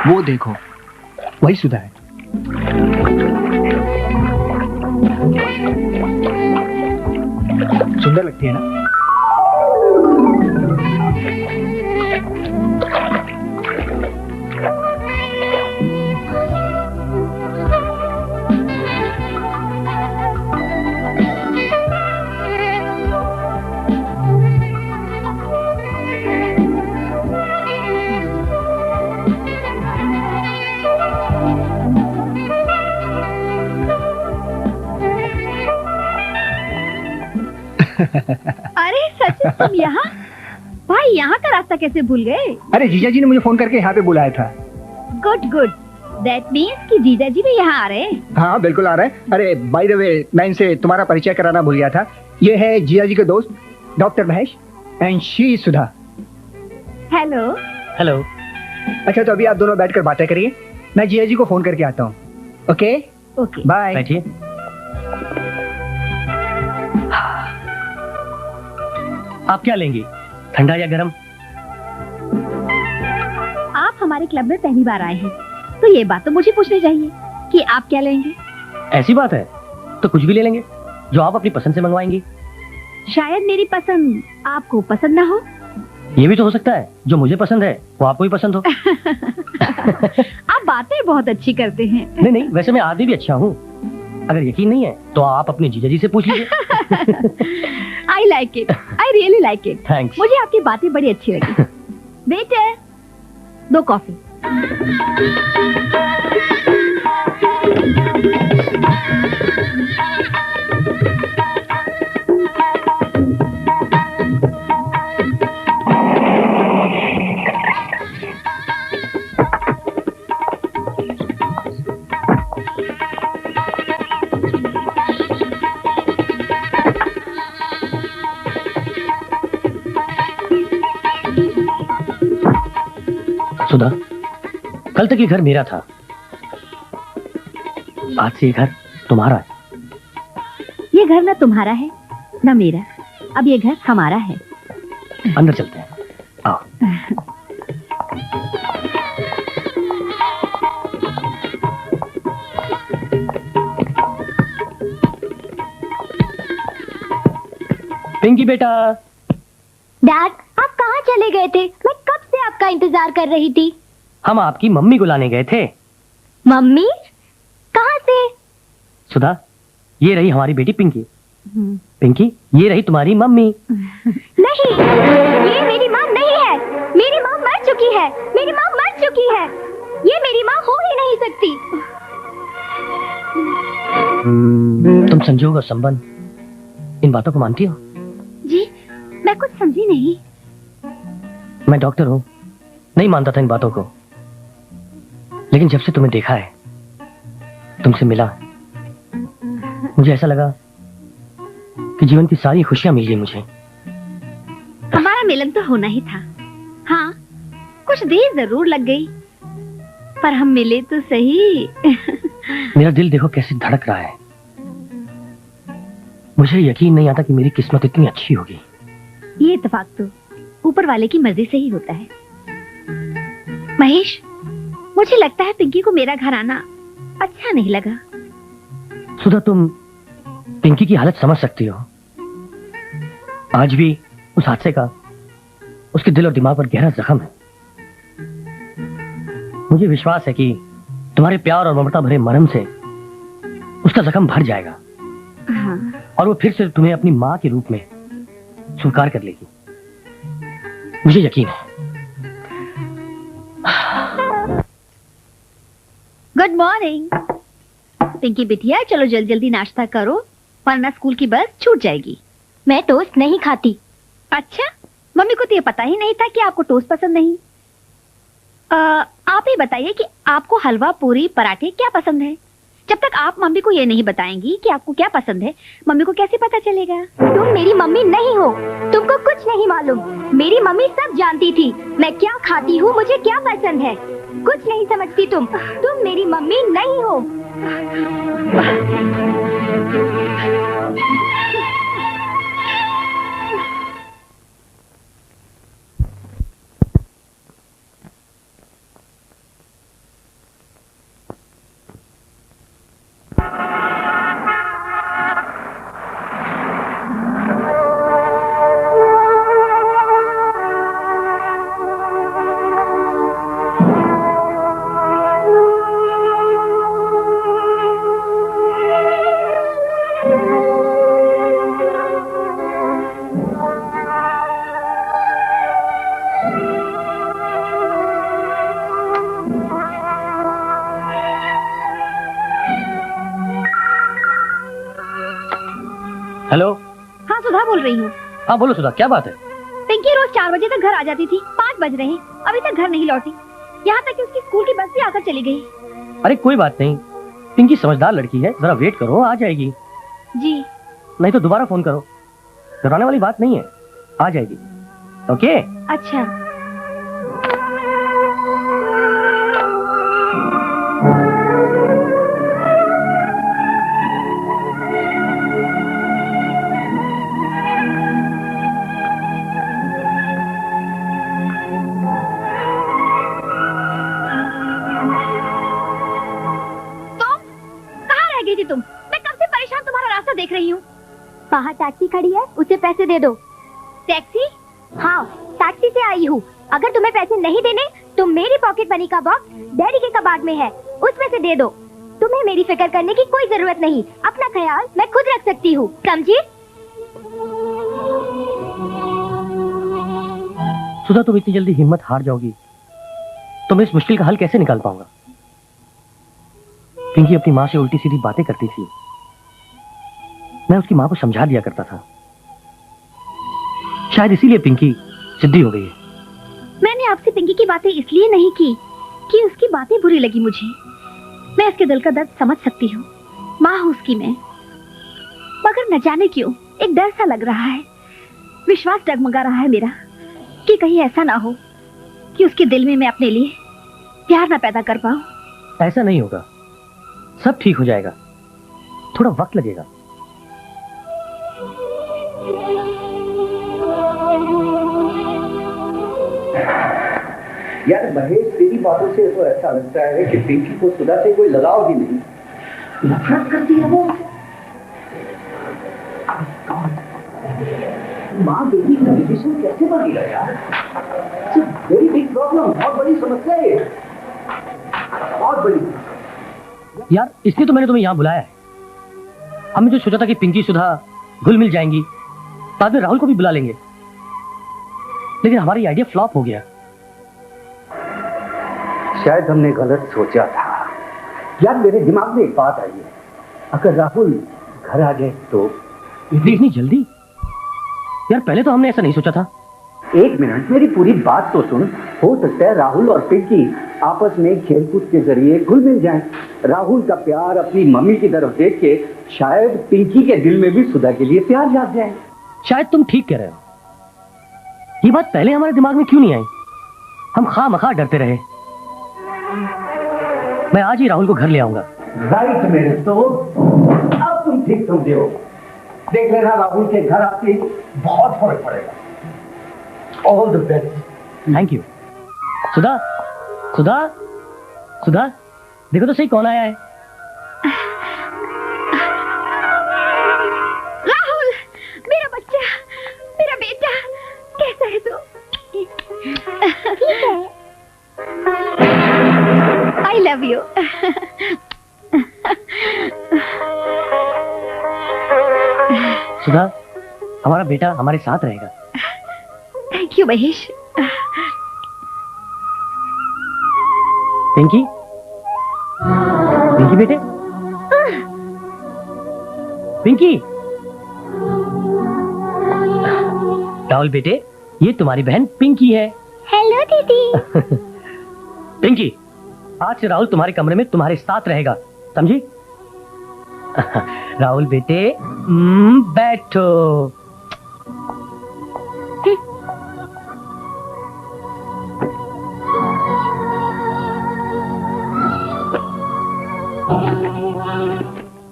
वो देखो, वही सुधा है। सुंदर लगती है ना? अरे सचिन, तुम यहाँ? भाई, यहाँ का रास्ता कैसे भूल गए? अरे जीजा जी ने मुझे फोन करके यहाँ पे बुलाया था। गुड गुड, दैट मीन्स कि जीजा जी भी यहाँ आ रहे हैं। हाँ बिल्कुल आ रहा है। अरे बाय द वे, मैं इनसे तुम्हारा परिचय कराना भूल गया था। ये है जीजा जी के दोस्त doctor Mahesh, and she Sudha. Hello. Hello. अच्छा, तो अभी आप दोनों बैठकर बातें करिए, मैं जीजा जी को फोन करके आता हूँ। Okay okay, bye. बैठिए। आप क्या लेंगी, ठंडा या गरम? आप हमारे क्लब में पहली बार आए हैं, तो ये बात तो मुझे पूछनी चाहिए कि आप क्या लेंगे। ऐसी बात है तो कुछ भी ले लेंगे, जो आप अपनी पसंद से मंगवाएंगी। शायद मेरी पसंद आपको पसंद ना हो। ये भी तो हो सकता है, जो मुझे पसंद है वो आपको भी पसंद हो। आप बातें बहुत अच्छी करते हैं। नहीं नहीं, वैसे मैं आदमी भी अच्छा हूँ। अगर यकीन नहीं है तो आप अपने जीजा जी से पूछ लीजिए। I like it, I really like it. Thanks. मुझे आपकी बातें बड़ी अच्छी लगी। Waiter, 2 coffee. सुधा, कल तक ये घर मेरा था, आज से ये घर तुम्हारा है। ये घर ना तुम्हारा है ना मेरा, अब ये घर हमारा है। अंदर चलते हैं, आओ। पिंकी बेटा। डैड, आप कहाँ चले गए थे? मैं कब से आपका इंतजार कर रही थी। हम आपकी मम्मी को लाने गए थे। मम्मी? कहाँ से? सुधा, ये रही हमारी बेटी पिंकी। पिंकी, ये रही तुम्हारी मम्मी। नहीं, ये मेरी माँ नहीं है। मेरी माँ मर चुकी है। मेरी माँ मर चुकी है। ये मेरी माँ हो ही नहीं सकती। तुम संजोग और संबंध, इन बातों को मानती हो? जी, मैं कुछ समझी नहीं। मैं डॉक्टर हूँ, नहीं मानता था इन बातों को, लेकिन जब से तुम्हें देखा है, तुमसे मिला, मुझे ऐसा लगा कि जीवन की सारी खुशियां मिल गई मुझे। हमारा मिलन तो होना ही था। हाँ, कुछ देर जरूर लग गई, पर हम मिले तो सही। मेरा दिल देखो कैसे धड़क रहा है। मुझे यकीन नहीं आता कि मेरी किस्मत इतनी अच्छी होगी। ये इत्तेफाक तो ऊपर वाले की मर्जी से ही होता है। महेश, मुझे लगता है पिंकी को मेरा घर आना अच्छा नहीं लगा। सुधा, तुम पिंकी की हालत समझ सकती हो। आज भी उस हादसे का उसके दिल और दिमाग पर गहरा जख्म है। मुझे विश्वास है कि तुम्हारे प्यार और ममता भरे मरहम से उसका जख्म भर जाएगा। हाँ। और वो फिर से तुम्हें अपनी माँ के रूप में स्वीकार कर लेगी, मुझे यकीन है। गुड मॉर्निंग पिंकी बिटिया, चलो जल्दी जल्दी नाश्ता करो वरना स्कूल की बस छूट जाएगी। मैं टोस्ट नहीं खाती। अच्छा, मम्मी को तो ये पता ही नहीं था कि आपको टोस्ट पसंद नहीं। आप ही बताइए कि आपको हलवा, पूरी, पराठे क्या पसंद है। जब तक आप मम्मी को ये नहीं बताएंगी कि आपको क्या पसंद है, मम्मी को कैसे पता चलेगा? तुम मेरी मम्मी नहीं हो, तुमको कुछ नहीं मालूम। मेरी मम्मी सब जानती थी, मैं क्या खाती हूँ, मुझे क्या पसंद है। कुछ नहीं समझती तुम मेरी मम्मी नहीं हो। हेलो। हाँ, सुधा बोल रही हूँ। हाँ बोलो सुधा, क्या बात है? पिंकी रोज 4 बजे तक घर आ जाती थी, 5 बज रहे हैं, अभी तक घर नहीं लौटी। यहाँ तक कि उसकी स्कूल की बस भी आकर चली गई। अरे कोई बात नहीं, पिंकी समझदार लड़की है, जरा वेट करो, आ जाएगी। जी। नहीं तो दोबारा फोन करो, घबराने वाली बात नहीं है, आ जाएगी। ओके? अच्छा। तुम, मैं कब से परेशान तुम्हारा रास्ता देख रही हूँ। बाहर टैक्सी खड़ी है, उसे पैसे दे दो। टैक्सी? हाँ, टैक्सी से आई हूँ। अगर तुम्हें पैसे नहीं देने तो मेरी पॉकेट मनी का बॉक्स डैडी के कबाड़ में है, उसमें से दे दो। तुम्हें मेरी फिक्र करने की कोई जरूरत नहीं, अपना ख्याल मैं खुद रख सकती हूँ, समझी? सुधा, तुम इतनी जल्दी हिम्मत हार जाओगी तो मैं इस मुश्किल का हल कैसे निकाल पाऊंगा? पिंकी अपनी माँ से उल्टी सीधी बातें करती थी, मैं उसकी माँ को समझा दिया करता था। शायद इसीलिए पिंकी जिद्दी हो गई है। मैंने आपसे पिंकी की बातें इसलिए नहीं की कि उसकी बातें बुरी लगी मुझे। मैं उसके दिल का दर्द समझ सकती हूँ, माँ हूँ उसकी मैं। मगर न जाने क्यों एक डर सा लग रहा है, विश्वास डगमगा रहा है मेरा कि कहीं ऐसा ना हो कि उसके दिल में मैं अपने लिए प्यार ना पैदा कर पाऊं। ऐसा नहीं होगा, सब ठीक हो जाएगा, थोड़ा वक्त लगेगा। यार महेश, तेरी बातों से तो ऐसा लगता है कि पिंकी को सुधा से कोई लगाव ही नहीं, नफरत करती है वो। माँ बेटी का रिलेशन कैसे बनेगा यार? वेरी बिग प्रॉब्लम, बहुत बड़ी समस्या है, बहुत बड़ी। यार इसलिए तो मैंने तुम्हें यहाँ बुलाया है। हमने जो सोचा था कि पिंकी सुधा घुल मिल जाएंगी, बाद में राहुल को भी बुला लेंगे, लेकिन हमारी आइडिया फ्लॉप हो गया। शायद हमने गलत सोचा था। यार मेरे दिमाग में एक बात आई है, अगर राहुल घर आ जाए तो। इतनी जल्दी? यार पहले तो हमने ऐसा नहीं सोचा था। एक मिनट, मेरी पूरी बात तो सुन। हो सकता है राहुल और पिंकी आपस में खेलकूद के जरिए घुल मिल जाएं। राहुल का प्यार अपनी मम्मी की तरफ देख के शायद पिंकी के दिल में भी सुधा के लिए प्यार जाग जाए। शायद तुम ठीक कह रहे हो। ये बात पहले हमारे दिमाग में क्यों नहीं आई? हम खामखा डरते रहे। मैं आज ही राहुल को घर ले आऊंगा। राइट मेरे दोस्त, अब तुम ठीक समझे हो। देख लेना, राहुल के घर आके बहुत फर्क पड़ेगा। All the best. Thank you. Sudha, Sudha, Sudha, देखो तो सही कौन आया है। राहुल, मेरा बच्चा, मेरा बेटा, कैसा है तू? ठीक है। I love you. सुधा, हमारा बेटा हमारे साथ रहेगा। Thank you Mahesh. पिंकी, पिंकी बेटे, पिंकी। राहुल बेटे, ये तुम्हारी बहन पिंकी है। हेलो दीदी। पिंकी, आज से राहुल तुम्हारे कमरे में तुम्हारे साथ रहेगा, समझी? राहुल बेटे, बैठो।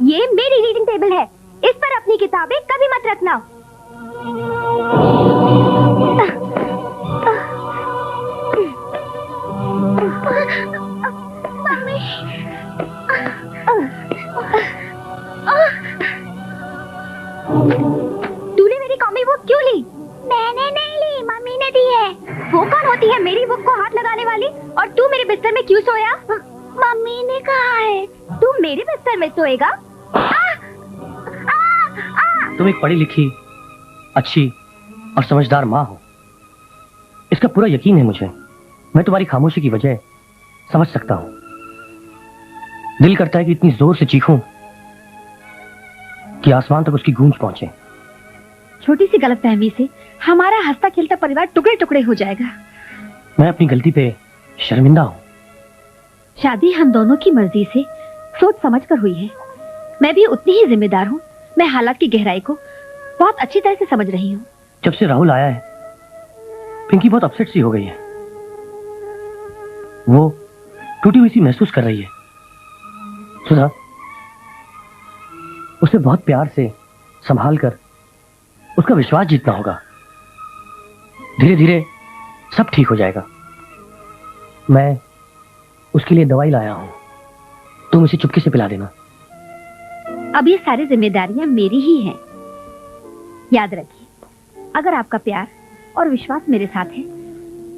ये मेरी रीडिंग टेबल है, इस पर अपनी किताबें कभी मत रखना। तूने मेरी कॉमिक बुक क्यों ली? मैंने नहीं ली, मम्मी ने दी है। वो कौन होती है मेरी बुक को हाथ लगाने वाली? और तू मेरे बिस्तर में क्यों सोया? मम्मी ने कहा है। तू मेरे बिस्तर में सोएगा? तुम एक पढ़ी लिखी, अच्छी और समझदार माँ हो, इसका पूरा यकीन है मुझे। मैं तुम्हारी खामोशी की वजह समझ सकता हूँ। दिल करता है कि इतनी जोर से चीखूं कि आसमान तक उसकी गूंज पहुंचे। छोटी सी गलतफहमी से हमारा हंसता खेलता परिवार टुकड़े टुकड़े हो जाएगा। मैं अपनी गलती पे शर्मिंदा हूँ। शादी हम दोनों की मर्जी से सोच समझ कर हुई है। मैं भी उतनी ही जिम्मेदार हूँ। मैं हालात की गहराई को बहुत अच्छी तरह से समझ रही हूँ। जब से राहुल आया है, पिंकी बहुत अपसेट सी हो गई है। वो टूटी हुई सी महसूस कर रही है। सुधा, उसे बहुत प्यार से संभाल कर उसका विश्वास जीतना होगा। धीरे धीरे सब ठीक हो जाएगा। मैं उसके लिए दवाई लाया हूं, तुम उसे चुपके से पिला देना। अब ये सारी जिम्मेदारियां मेरी ही हैं। याद रखिए, अगर आपका प्यार और विश्वास मेरे साथ है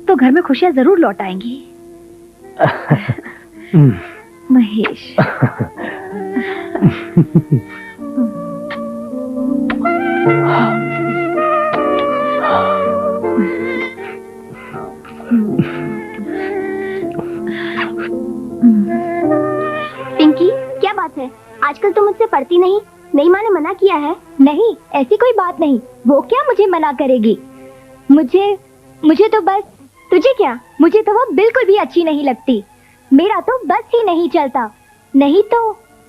तो घर में खुशियां जरूर लौट आएंगी। महेश। पिंकी, क्या बात है? आजकल तुम मुझसे पढ़ती नहीं? नहीं, माँ ने मना किया है। नहीं, ऐसी कोई बात नहीं। वो क्या मुझे मना करेगी? मुझे तो बस। तुझे क्या? मुझे तो वो बिल्कुल भी अच्छी नहीं लगती। मेरा तो बस ही नहीं चलता। नहीं तो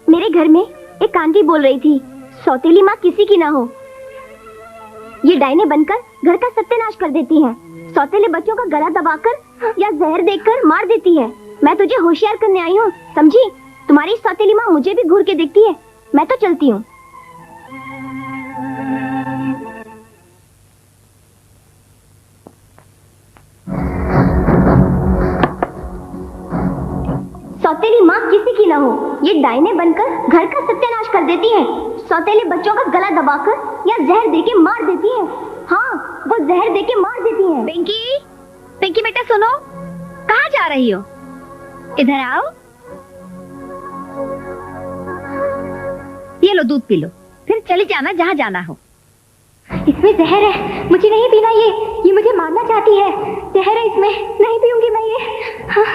मेरे घर में एक आंटी बोल रही थी, सौतेली माँ किसी की ना हो। ये डायने बनकर घर का सत्यानाश कर देती हैं। सौतेले बच्चों का गला दबाकर या जहर देकर मार देती है। मैं तुझे होशियार करने आई हूँ, समझी? तुम्हारी सौतेली माँ मुझे भी घूर के देखती है। मैं तो चलती हूँ। सौतेली माँ किसी की ना हो। ये डायने बनकर घर का सत्यानाश कर देती है। सौतेले बच्चों का गला दबाकर या जहर देके मार देती है। हाँ, वो जहर देके मार देती है। पिंकी, पिंकी बेटा सुनो, कहाँ जा रही हो? इधर आओ। ये लो, दूध पी लो, फिर चली जाना जहाँ जाना हो। इसमें जहर है, मुझे नहीं पीना। ये मुझे मारना चाहती है। जहर है इसमें, नहीं पीऊंगी मैं ये। हाँ,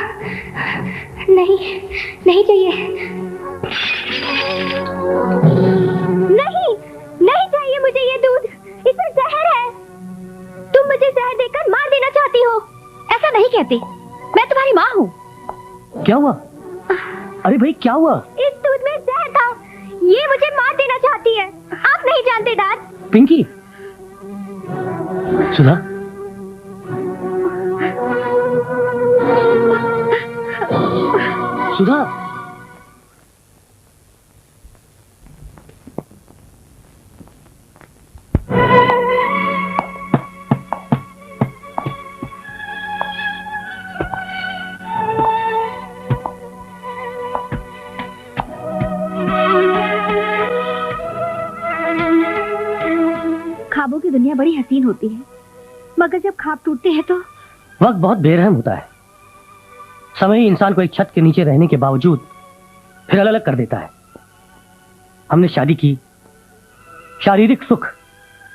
नहीं, नहीं चाहिए। नहीं, नहीं चाहिए मुझे ये दूध। इसमें जहर है। तुम मुझे जहर देकर मार देना चाहती हो। ऐसा नहीं कहती, मैं तुम्हारी माँ हूँ। क्या हुआ? अरे भाई क्या हुआ? इस दूध में जहर था। ये मुझे मार देना चाहती है। आप नहीं जानते डैड। पिंकी, सुधा, सुधा, ख्वाबों की दुनिया बड़ी हसीन होती है, मगर जब ख्वाब टूटते हैं तो वक्त बहुत बेरहम होता है। समय ही इंसान को एक छत के नीचे रहने के बावजूद फिर अलग अलग कर देता है। हमने शादी की, शारीरिक सुख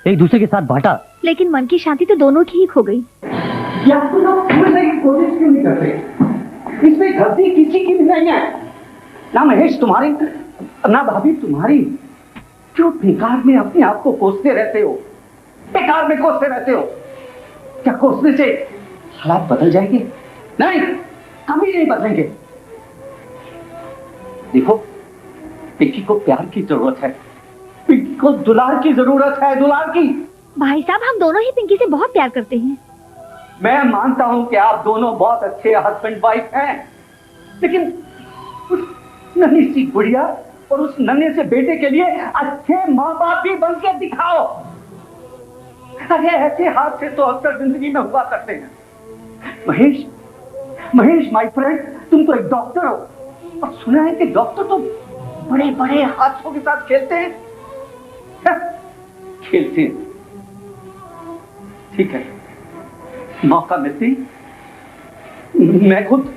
एक दूसरे के साथ बांटा, लेकिन मन की शांति तो दोनों की ही खो गई। या तो लोग समझने की कोशिश क्यों नहीं करते? इसमें गलती किसी की भी नहीं है। ना महेश तुम्हारी, ना भाभी तुम्हारी। क्यों बेकार में अपने आप को कोसते रहते हो? बेकार में कोसते रहते हो। क्या कोसने से हालात बदल जाएंगे? नहीं, कभी नहीं बदलेंगे। देखो, पिंकी को प्यार की जरूरत है। पिंकी को दुलार की जरूरत है, दुलार की। भाई साहब, हम दोनों ही पिंकी से बहुत प्यार करते हैं। मैं मानता हूं कि आप दोनों बहुत अच्छे हस्बैंड वाइफ हैं, लेकिन उस नन्ही सी गुड़िया और उस नन्हे से बेटे के लिए अच्छे माँ बाप भी बन के दिखाओ। अरे ऐसे हाथ से तो अक्सर जिंदगी में हुआ करते हैं। महेश, महेश माय फ्रेंड, तुम तो एक डॉक्टर हो और सुना है कि डॉक्टर तो बड़े बड़े हाथों के साथ खेलते हैं। खेलते हैं, ठीक है। मौका मिलते ही मैं खुद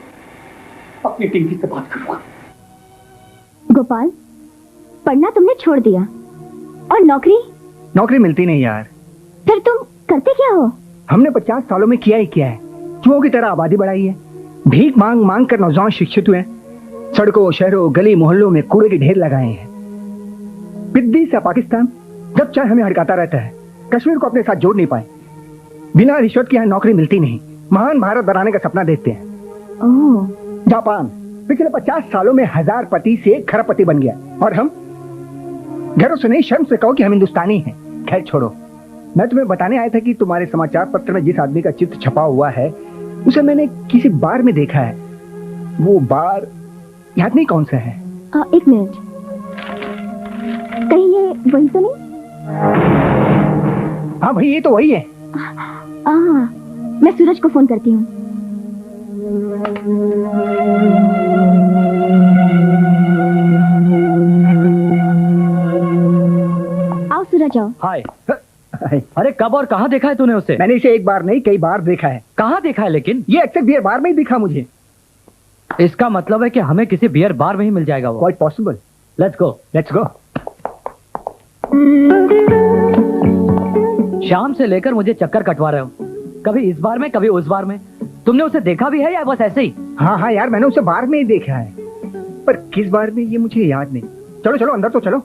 अपनी पिंकी से बात करूंगा। गोपाल, पढ़ना तुमने छोड़ दिया और नौकरी मिलती नहीं यार। फिर तुम करते क्या हो? हमने 50 सालों में किया ही क्या है। चूहों की तरह आबादी बढ़ाई है। भीख मांग मांग कर नौजवान शिक्षित हुए। सड़कों, शहरों, गली मोहल्लों में कूड़े के ढेर लगाए हैं। पिद्दी सा पाकिस्तान जब चाहे हमें हड़काता रहता है। कश्मीर को अपने साथ जोड़ नहीं पाए। बिना रिश्वत के यहाँ नौकरी मिलती नहीं। महान भारत बनाने का सपना देखते हैं। ओह, जापान पिछले 50 सालों में 1000 पति से खरबपति बन गया और हम घरों से नहीं, शर्म से कहो कि हम हिंदुस्तानी हैं। खैर छोड़ो, मैं तुम्हें बताने आया था कि तुम्हारे समाचार पत्र में जिस आदमी का चित्र छपा हुआ है उसे मैंने किसी बार में देखा है। वो बार याद नहीं कौन सा है। एक मिनट, कहीं ये वही तो नहीं? हाँ भाई, ये तो वही है। मैं सूरज को फोन करती हूँ। आओ सूरज, आओ। हाय। अरे कब और कहाँ देखा है तूने उसे? मैंने इसे एक बार नहीं कई बार देखा है। कहाँ देखा है? लेकिन ये अक्सर बियर बार में ही दिखा मुझे। इसका मतलब है कि हमें किसी बियर बार में ही मिल जाएगा वो। Quite possible. Let's go. शाम से लेकर मुझे चक्कर कटवा रहे हो, कभी इस बार में कभी उस बार में। तुमने उसे देखा भी है या बस ऐसे ही? हाँ हाँ यार, मैंने उसे बार में ही देखा है, पर किस बार में ये मुझे याद नहीं। चलो चलो अंदर तो चलो।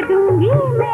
दूंगी मैं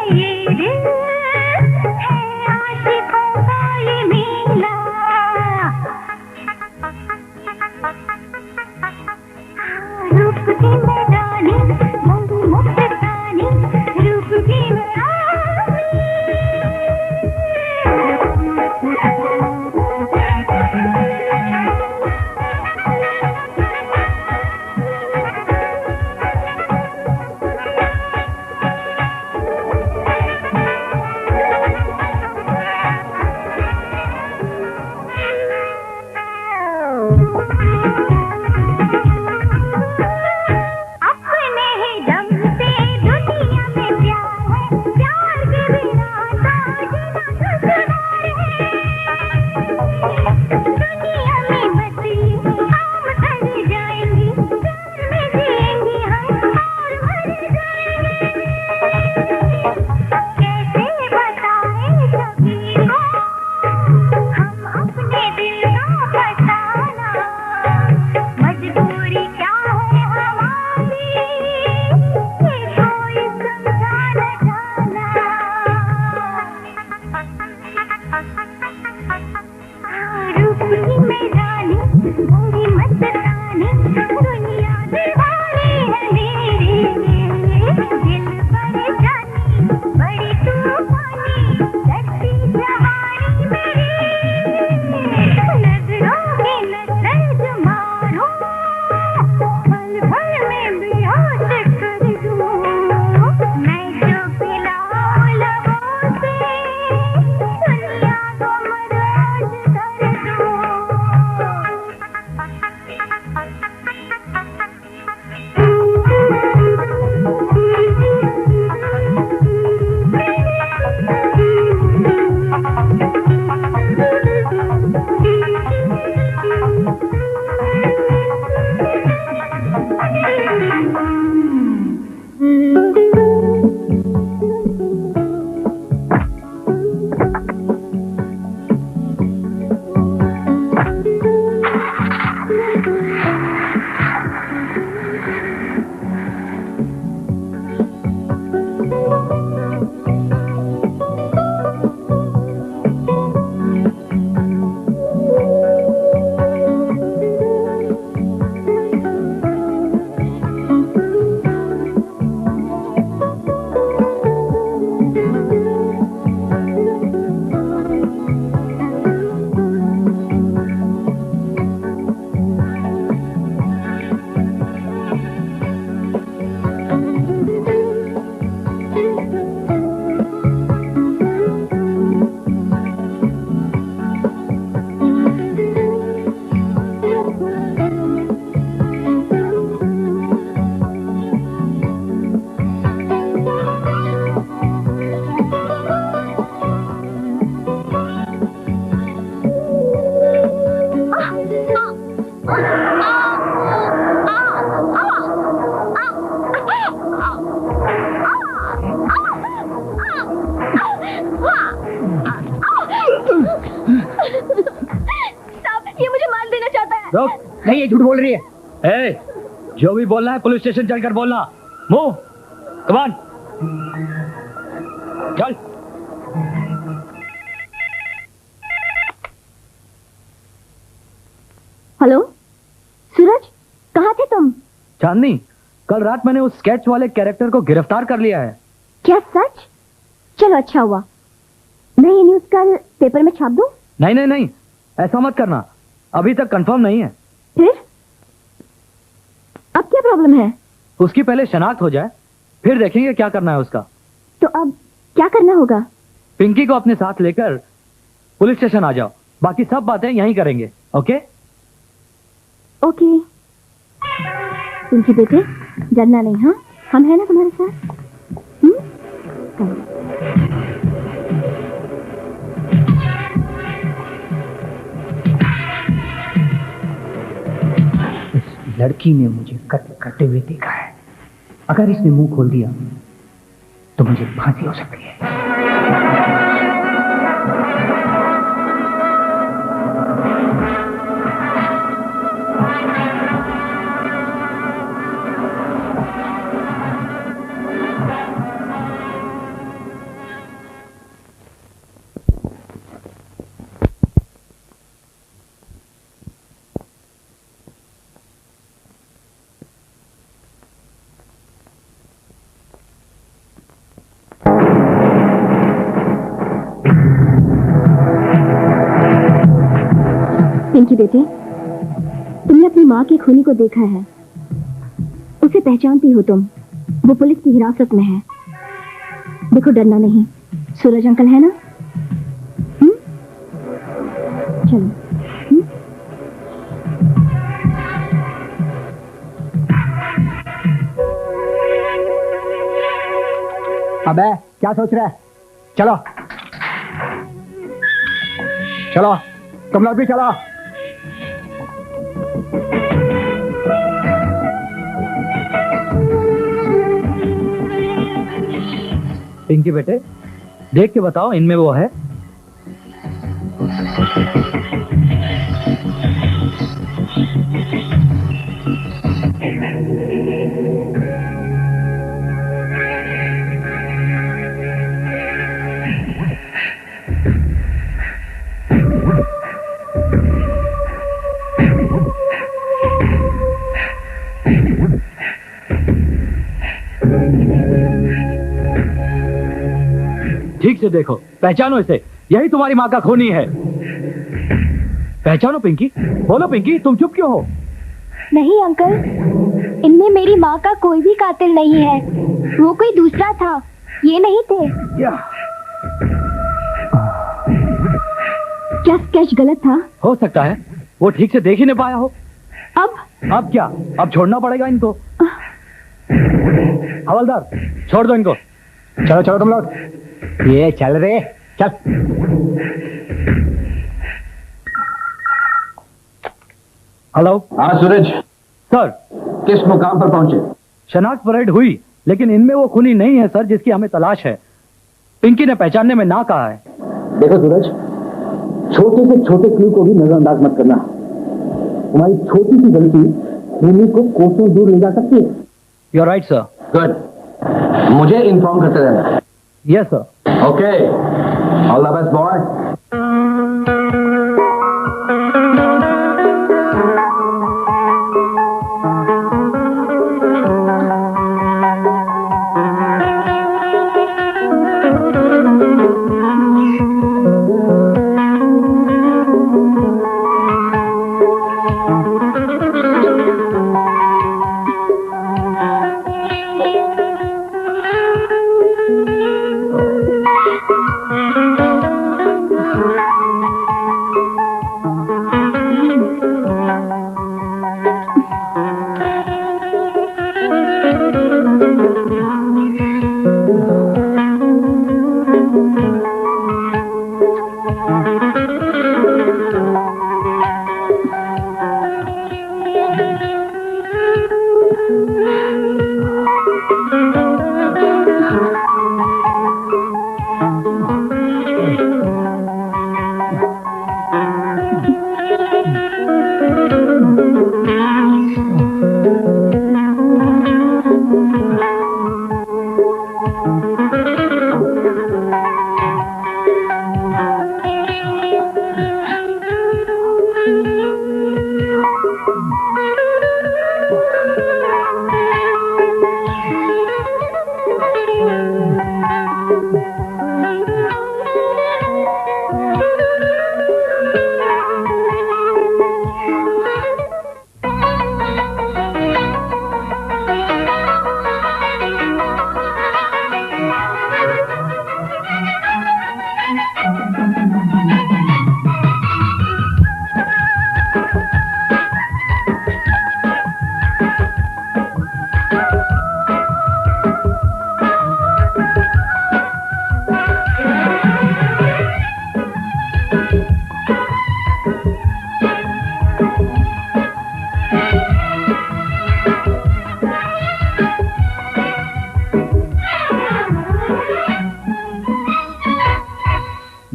रोक, नहीं ये झूठ बोल रही है। ए, जो भी बोलना है पुलिस स्टेशन चलकर बोलना। मूव, कम ऑन, चल। हेलो सूरज, कहाँ थे तुम? चांदनी, कल रात मैंने उस स्केच वाले कैरेक्टर को गिरफ्तार कर लिया है। क्या सच? चलो अच्छा हुआ। मैं ये न्यूज कल पेपर में छाप दूं? नहीं नहीं नहीं, ऐसा मत करना, अभी तक कंफर्म नहीं है। फिर अब क्या प्रॉब्लम है? उसकी पहले शनाख्त हो जाए, फिर देखेंगे क्या करना है उसका। तो अब क्या करना होगा? पिंकी को अपने साथ लेकर पुलिस स्टेशन आ जाओ, बाकी सब बातें यहीं करेंगे। ओके ओके पिंकी बेटे, डरना नहीं। हाँ, हम हैं ना तुम्हारे साथ। लड़की ने मुझे कत्ल करते हुए देखा है। अगर इसने मुंह खोल दिया तो मुझे फांसी हो सकती है। पिंकी बेटे, तुमने अपनी माँ की खूनी को देखा है, उसे पहचानती हो तुम। वो पुलिस की हिरासत में है। देखो डरना नहीं, सूरज अंकल है ना? चलो। अबे क्या सोच रहा है? चलो चलो, तुम लोग भी चलो। पिंकी बेटे, देख के बताओ इनमें वो है? ठीक से देखो, पहचानो इसे, यही तुम्हारी माँ का खूनी है। पहचानो पिंकी, बोलो पिंकी, तुम चुप क्यों हो? नहीं अंकल, इनमें मेरी माँ का कोई भी कातिल नहीं है। वो कोई दूसरा था, ये नहीं थे। क्या स्केच गलत था? हो सकता है, वो ठीक से देख ही नहीं पाया हो। अब क्या? अब छोड़ना पड़ेगा इनको। हवलदार, छोड़ दो इनको। चलो चलो तुम लोग, ये चल रहे, चल। हेलो। हाँ सूरज, सर, किस मुकाम पर पहुंचे? शनाख्त परेड हुई, लेकिन इनमें वो खूनी नहीं है सर जिसकी हमें तलाश है। पिंकी ने पहचानने में ना कहा है। देखो सूरज, छोटे से छोटे क्लू को भी नजरअंदाज मत करना। तुम्हारी छोटी सी गलती खूनी को कोसों दूर ले जा सकती है। You are right sir. Good, मुझे इन्फॉर्म करते रहना। Yes sir. Okay, all the best boy.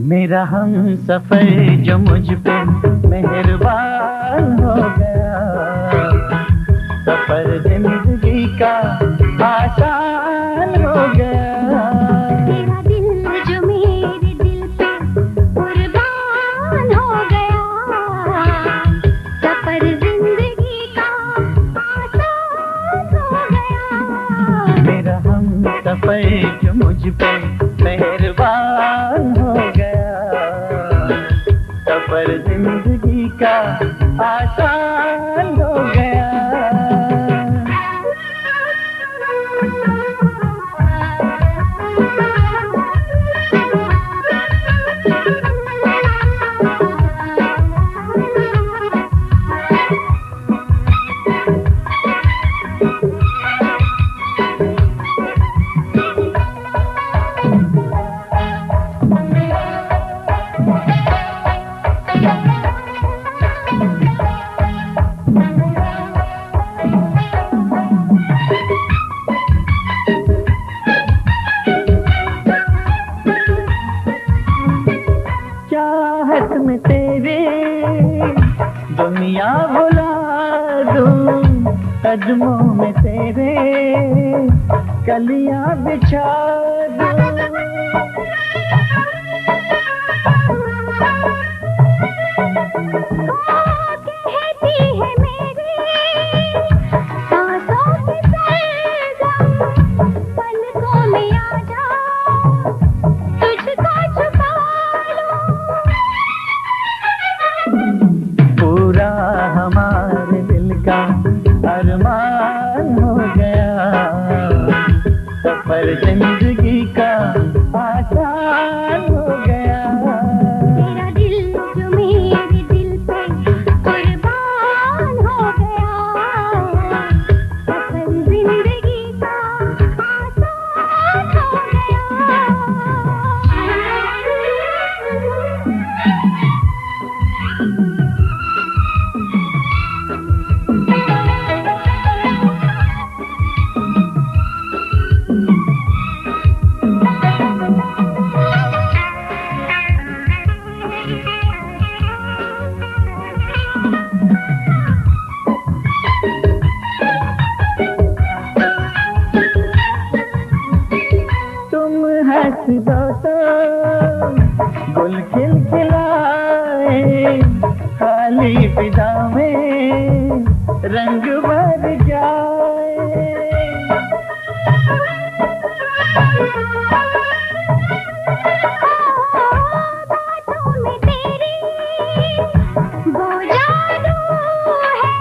मेरा हम सफर जो मुझ पे मेहरबान हो गया, सफर जिंदगी का आसान हो गया। तेरा दिल जो मेरे दिल पे कुर्बान हो गया, सफर जिंदगी का आसान हो गया। मेरा हम सफर जो मुझ पे मेहरबान हो गया, सफर जिंदगी का आसान हो गया। चाहत में तेरे दुनिया भुला दूं, कदमों में तेरे कलियां बिछा दूं। कहती है मेरी सांसों की सरगम, पलकों में आ जा तुझको छुपा लूं। पूरा हमारे दिल का अरमान हो गया, सफर जिंदगी का आसान हो गया। तेरा दिल जो मेरे दिल पे कुर्बान हो गया, सफर जिंदगी का आसान हो गया। तुम हंस दो तो गुल खिलखिलाए, खाली फिदा में रंग भर जाए। बातों में तेरी वो जादू है,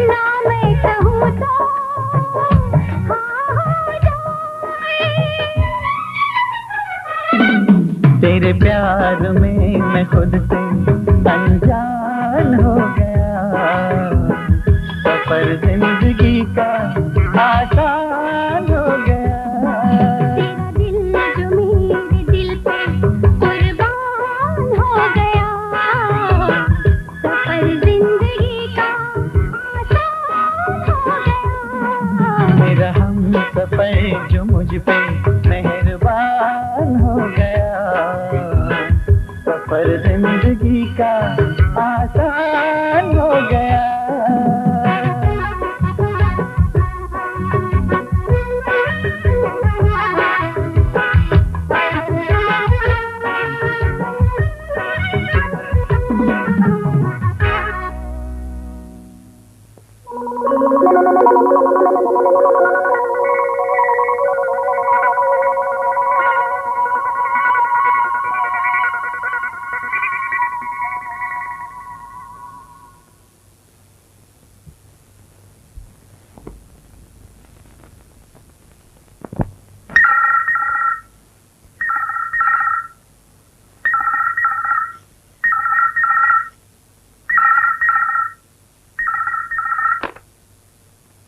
ना मैं कहूँ तो हाँ हो जाए। तेरे प्यार में मैं खुद से अनजान हो गया, सफर जिंदगी का आसान हो गया। तेरा दिल जो मेरे दिल पे कुर्बान हो गया, सफर जिंदगी का आसान हो गया। मेरा हम सफर जो मुझ पे मेहरबान हो गया, सफर जिंदगी का आसान हो गया।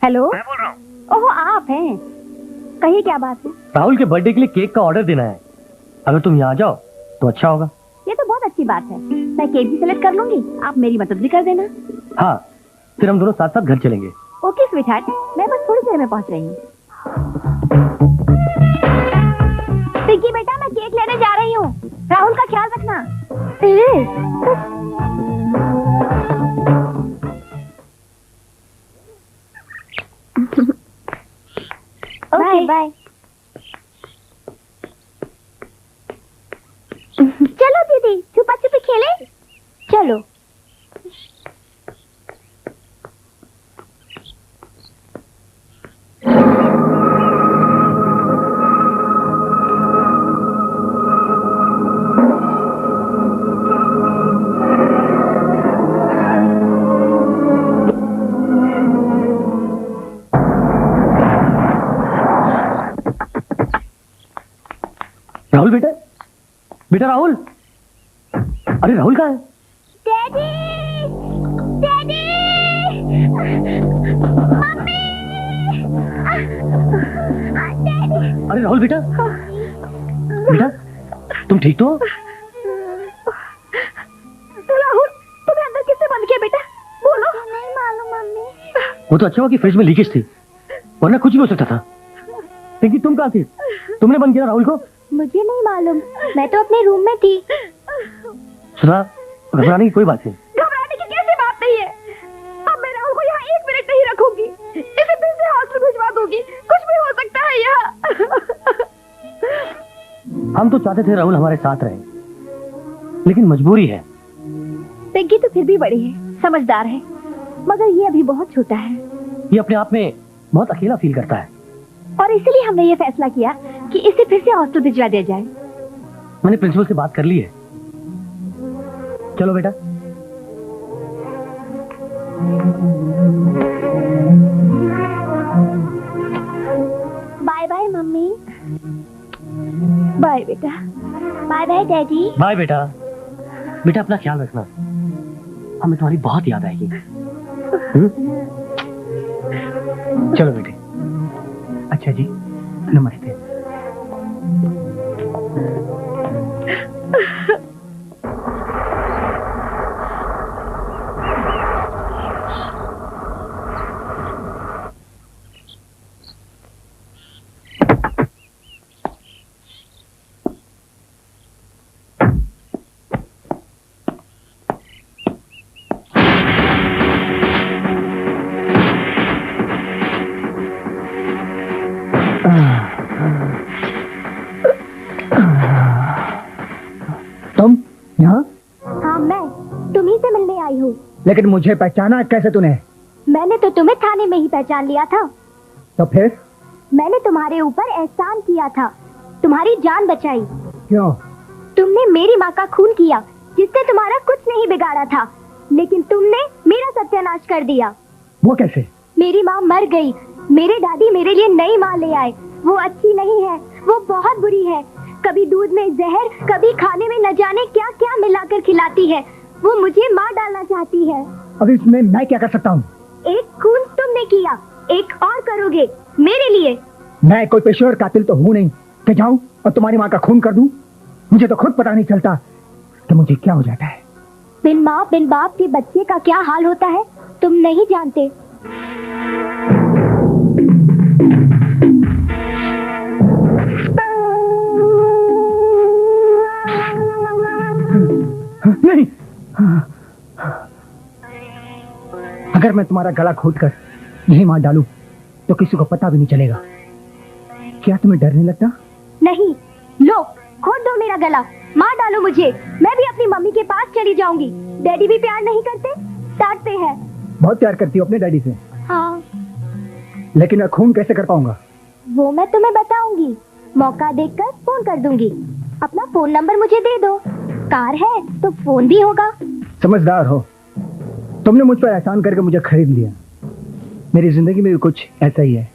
हेलो, ओहो आप हैं? कहिए क्या बात है? राहुल के बर्थडे के लिए केक का ऑर्डर देना है, अगर तुम यहाँ आ जाओ तो अच्छा होगा। ये तो बहुत अच्छी बात है, मैं केक भी सेलेक्ट कर लूंगी, आप मेरी मदद भी कर देना। हाँ, फिर हम दोनों साथ साथ घर चलेंगे। ओके स्वीटहार्ट, मैं बस थोड़ी देर में पहुंच रही हूँ। पिंकी बेटा, मैं केक लेने जा रही हूँ। राहुल का ख्याल रखना। Okay bye. चलो दीदी छुपा छुपी खेले। चलो। राहुल बेटा, बेटा राहुल। अरे राहुल कहाँ है? Daddy, daddy, mummy, daddy. अरे राहुल बेटा, बेटा तुम ठीक तो हो? राहुल तुम्हें अंदर किसने बंद किया बेटा? बोलो। नहीं मालूम मम्मी। वो तो अच्छा हुआ कि फ्रिज में लीकेज थी, वरना कुछ भी हो सकता था। लेकिन तुम कहाँ थी? तुमने बंद किया राहुल को? मुझे नहीं मालूम, मैं तो अपने रूम में थी। सुधा, घबराने की कोई बात नहीं। घबराने की कैसी बात नहीं है। अब मैं राहुल को यहाँ 1 मिनट नहीं रखूंगी, इसे फिर से हॉस्टल भिजवा दूंगी। कुछ भी हो सकता है यहाँ। हम तो चाहते थे राहुल हमारे साथ रहे, लेकिन मजबूरी है। पिंकी तो फिर भी बड़ी है, समझदार है, मगर ये अभी बहुत छोटा है ये अपने आप में बहुत अकेला फील करता है। और इसीलिए हमने ये फैसला किया कि इसे फिर से हॉस्टल भिजवा दिया जाए। मैंने प्रिंसिपल से बात कर ली है। चलो बेटा। Bye bye mummy. बाय बेटा। Bye bye daddy. बाय बेटा। बेटा अपना ख्याल रखना, हमें तुम्हारी बहुत याद आएगी। चलो बेटे। अच्छा जी, नमस्ते। तुम यहाँ? हाँ मैं तुम्ही से मिलने आई हूँ। लेकिन मुझे पहचाना कैसे तूने? मैंने तो तुम्हें थाने में ही पहचान लिया था। तो फिर? मैंने तुम्हारे ऊपर एहसान किया था, तुम्हारी जान बचाई। क्यों? तुमने मेरी माँ का खून किया, जिससे तुम्हारा कुछ नहीं बिगाड़ा था, लेकिन तुमने मेरा सत्यानाश कर दिया। वो कैसे? मेरी माँ मर गई, मेरे दादी मेरे लिए नई माँ ले आए। वो अच्छी नहीं है, वो बहुत बुरी है। कभी दूध में जहर, कभी खाने में न जाने क्या क्या मिलाकर खिलाती है। वो मुझे मार डालना चाहती है। अब इसमें मैं क्या कर सकता हूँ? एक खून तुमने किया, एक और करोगे मेरे लिए। मैं कोई पेशेवर कातिल तो हूँ नहीं कि जाऊं और तुम्हारी माँ का खून कर दूं। मुझे तो खुद पता नहीं चलता कि मुझे क्या हो जाता है। बिन माँ बिन बाप के बच्चे का क्या हाल होता है तुम नहीं जानते। नहीं, अगर मैं तुम्हारा गला घोटकर यही मार डालूं तो किसी को पता भी नहीं चलेगा। क्या तुम्हें डर नहीं लगता? नहीं, लो खोद दो मेरा गला, मार डालो मुझे। मैं भी अपनी मम्मी के पास चली जाऊंगी। डैडी भी प्यार नहीं करते, डांटते हैं। बहुत प्यार करती हो अपने डैडी से। हाँ। लेकिन मैं खून कैसे कर पाऊंगा? वो मैं तुम्हें बताऊंगी, मौका देखकर फोन कर दूंगी। अपना फोन नंबर मुझे दे दो, कार है तो फोन भी होगा। समझदार हो। तुमने मुझ पर एहसान करके मुझे खरीद लिया। मेरी जिंदगी में भी कुछ ऐसा ही है।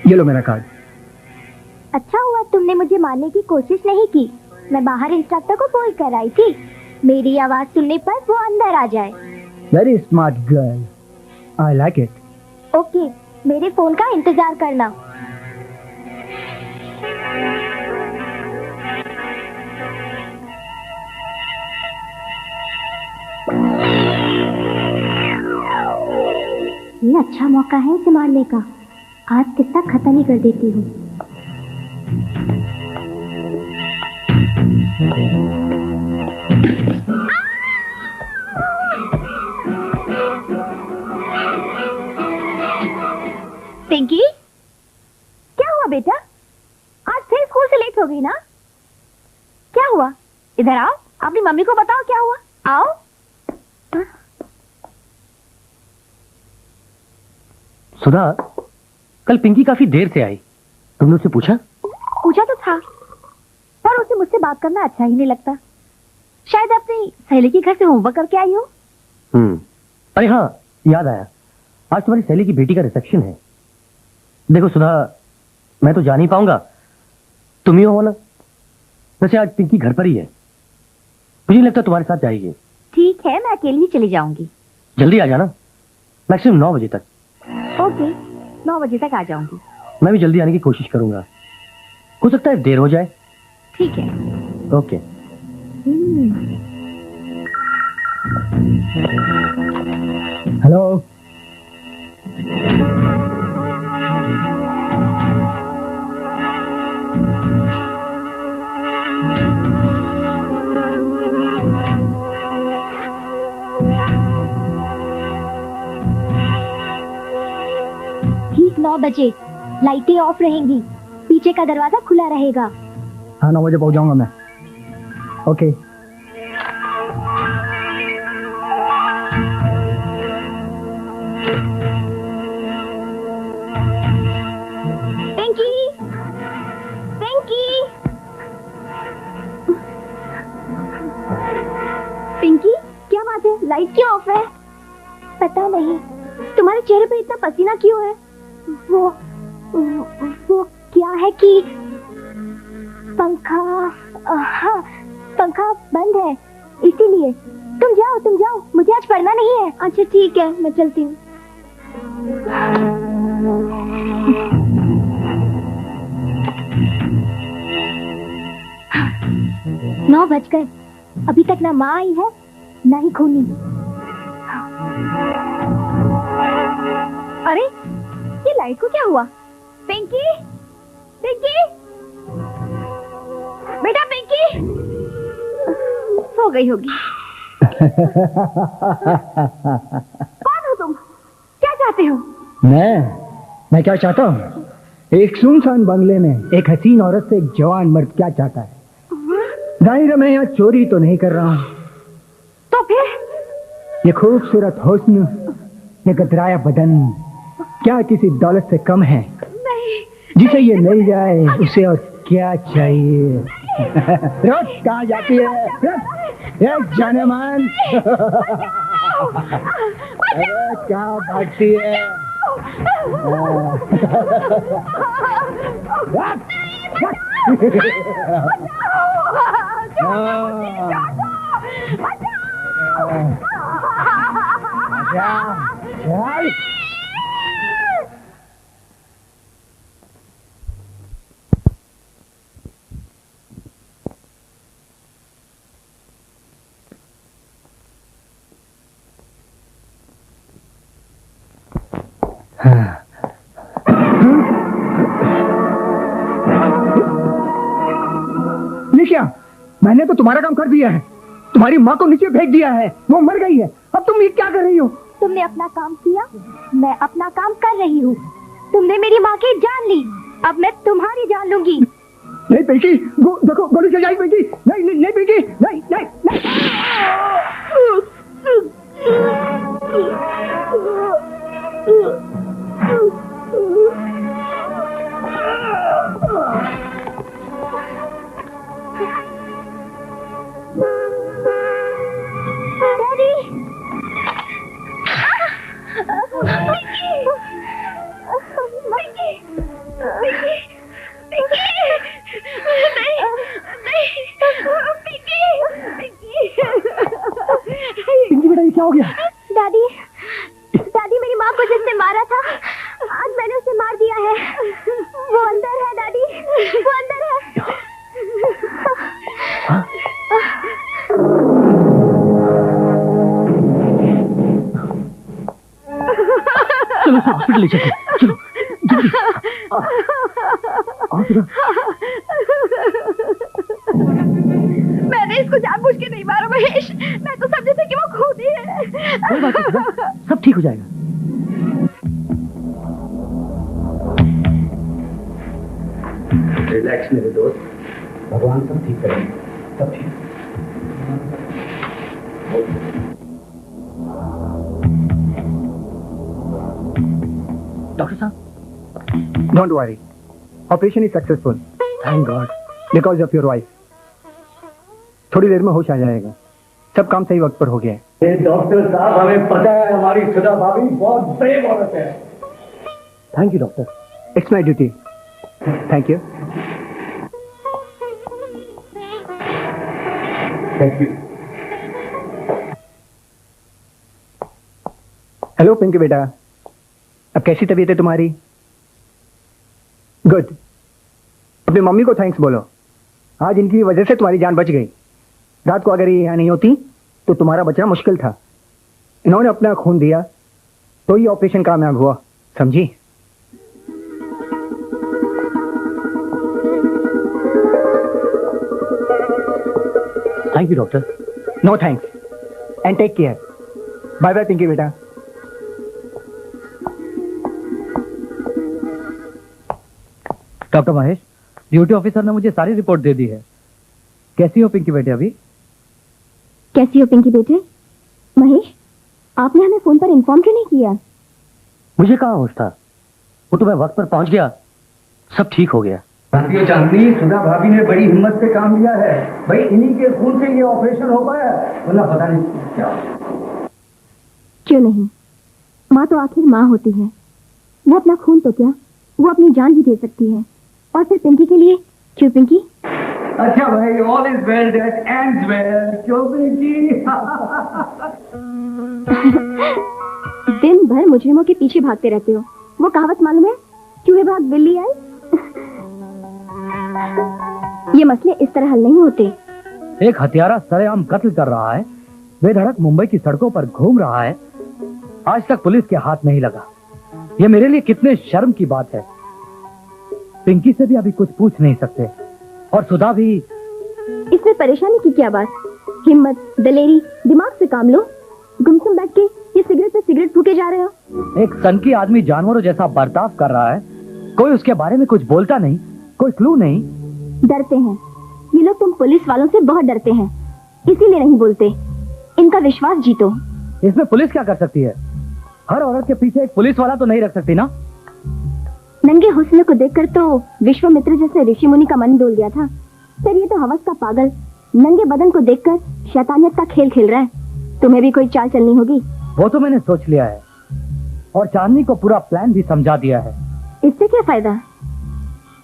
ये लो मेरा कार्ड। अच्छा हुआ तुमने मुझे मारने की कोशिश नहीं की। मैं बाहर इंस्ट्रक्टर को कॉल कर आई थी, मेरी आवाज सुनने पर वो अंदर आ जाए। Very smart girl, I like it. Okay, मेरे फोन का इंतजार करना। ये अच्छा मौका है इसे मारने का। आज किस्सा खत्म ही कर देती हूँ। पिंकी, क्या हुआ बेटा? आज फिर स्कूल से लेट हो गई ना? क्या हुआ? इधर आओ, अपनी मम्मी को बताओ क्या हुआ। आओ। सुधा, कल पिंकी काफी देर से आई, तुमने उससे पूछा? पूछा तो था, पर उसे मुझसे बात करना अच्छा ही नहीं लगता। शायद अपनी सहेली के घर से होमवर्क करके आई हो। अरे हाँ, याद आया, आज तुम्हारी सहेली की बेटी का रिसेप्शन है। देखो सुधा, मैं तो जा नहीं पाऊंगा, तुम ही हो ना। वैसे आज पिंकी घर पर ही है, मुझे नहीं लगता तुम्हारे साथ जाएगी। ठीक है, मैं अकेली ही चली जाऊंगी। जल्दी आ जाना, मैक्सिमम 9 बजे तक। ओके, 9 बजे तक आ जाऊंगी। मैं भी जल्दी आने की कोशिश करूंगा, हो सकता है देर हो जाए। ठीक है। ओके। हेलो। ठीक 9 बजे लाइटें ऑफ रहेंगी, पीछे का दरवाजा खुला रहेगा। हाँ, 9 बजे पहुंच जाऊंगा मैं। ओके। पिंकी, पिंकी, पिंकी, क्या बात है? लाइट क्यों ऑफ है? पता नहीं, तुम्हारे चेहरे पे इतना पसीना क्यों है? वो क्या है कि पंखा, हाँ, पंखा बंद है, इसीलिए। तुम जाओ, मुझे आज पढ़ना नहीं है। अच्छा ठीक है, मैं चलती हूँ। 9 बज गए, अभी तक ना माँ आई है ना ही खूनी। अरे, ये लाइट को क्या हुआ? पिंकी, पिंकी, बेटा पिंकी, सो गई होगी। कौन हो तुम? क्या चाहते हो? मैं क्या चाहता हूँ? एक सुनसान बंगले में एक हसीन औरत से एक जवान मर्द क्या चाहता है? जाहिर है मैं यहाँ चोरी तो नहीं कर रहा हूँ। तो फिर? ये खूबसूरत हुस्न, ये गदराया बदन क्या किसी दौलत से कम है? नहीं। जिसे ये मिल जाए उसे और क्या चाहिए? रोज कहाँ जाती है? एक जानेमान। कहाँ भागती है? ये क्या? मैंने तो तुम्हारा काम कर दिया है, तुम्हारी माँ को नीचे फेंक दिया है, वो मर गई है। अब तुम ये क्या कर रही हो? तुमने अपना काम किया, मैं अपना काम कर रही हूँ। तुमने मेरी माँ की जान ली, अब मैं तुम्हारी जान लूंगी। नहीं पिंकी, देखो गोली चल जाएगी पिंकी। नहीं नहीं नहीं पिंकी, नहीं नहीं नहीं। डैडी, पिंकी बेटा, ये क्या हो गया? दादी, दादी मेरी माँ को जिसने मारा था, आज मैंने उसे मार दिया है। वो अंदर है दादी, वो अंदर है। चलो हॉस्पिटल ले चलते हैं, चलो जल्दी। आओ सुधा। महेश, मैं तो समझी थी कि वो खूनी है। कोई बात नहीं सुधा, सब ठीक हो जाएगा। रिलैक्स मेरे दोस्त, भगवान सब ठीक करेंगे, सब ठीक। डॉक्टर साहब, don't worry, operation is successful, thank God, because of your wife. थोड़ी देर में होश आ जाएगा, सब काम सही वक्त पर हो गया है। डॉक्टर साहब, हमें पता है हमारी सुधा भाभी बहुत ब्रेव औरत है। Thank you doctor. It's my duty, thank you. Thank you. Hello Pinky बेटा, अब कैसी तबीयत है तुम्हारी? गुड। अपनी मम्मी को थैंक्स बोलो, आज इनकी वजह से तुम्हारी जान बच गई। रात को अगर ये यहाँ नहीं होती तो तुम्हारा बचना मुश्किल था। इन्होंने अपना खून दिया तो ये ऑपरेशन कामयाब हुआ, समझी? Thank you doctor. No thanks and take care. Bye bye Pinky बेटा। डॉक्टर महेश, ड्यूटी ऑफिसर ने मुझे सारी रिपोर्ट दे दी है। कैसी हो पिंकी बेटे अभी? कैसी हो पिंकी बेटे? महेश, आपने हमें फोन पर इन्फॉर्म क्यों नहीं किया? मुझे कहाँ होश था, वो तो मैं वक्त पर पहुंच गया, सब ठीक हो गया। चांदनी, सुधा भाभी ने बड़ी हिम्मत से काम लिया है भाई, इन्हीं के खून से ये ऑपरेशन हो पाया, वरना पता नहीं क्या। क्यों नहीं, माँ तो आखिर माँ होती है। वो अपना खून तो क्या, वो अपनी जान भी दे सकती है। और फिर पिंकी के लिए, क्यों पिंकी? अच्छा भाई, all is well that ends well, क्यों पिंकी? दिन भर मुजरिमों के पीछे भागते रहते हो। वो कहावत मालूम है, चूहे भाग बिल्ली आई। ये मसले इस तरह हल नहीं होते। एक हत्यारा सरेआम कत्ल कर रहा है, बेधड़क मुंबई की सड़कों पर घूम रहा है, आज तक पुलिस के हाथ नहीं लगा। ये मेरे लिए कितने शर्म की बात है। पिंकी से भी अभी कुछ पूछ नहीं सकते, और सुधा भी। इसमें परेशानी की क्या बात? हिम्मत, दलेरी, दिमाग से काम लो। गुमसुम बैठ के ये सिगरेट पे सिगरेट फूके जा रहे हो। एक सनकी आदमी जानवरों जैसा बर्ताव कर रहा है, कोई उसके बारे में कुछ बोलता नहीं, कोई क्लू नहीं। डरते हैं ये लोग, तुम पुलिस वालों से बहुत डरते हैं, इसीलिए नहीं बोलते। इनका विश्वास जीतो। इसमें पुलिस क्या कर सकती है? हर औरत के पीछे एक पुलिस वाला तो नहीं रख सकती ना। नंगे हुस्न को देखकर तो विश्वामित्र जैसे ऋषि मुनि का मन डोल गया था, फिर ये तो हवस का पागल नंगे बदन को देखकर शैतानियत का खेल खेल रहा है। तुम्हें भी कोई चाल चलनी होगी। वो तो मैंने सोच लिया है, और चांदनी को पूरा प्लान भी समझा दिया है। इससे क्या फायदा?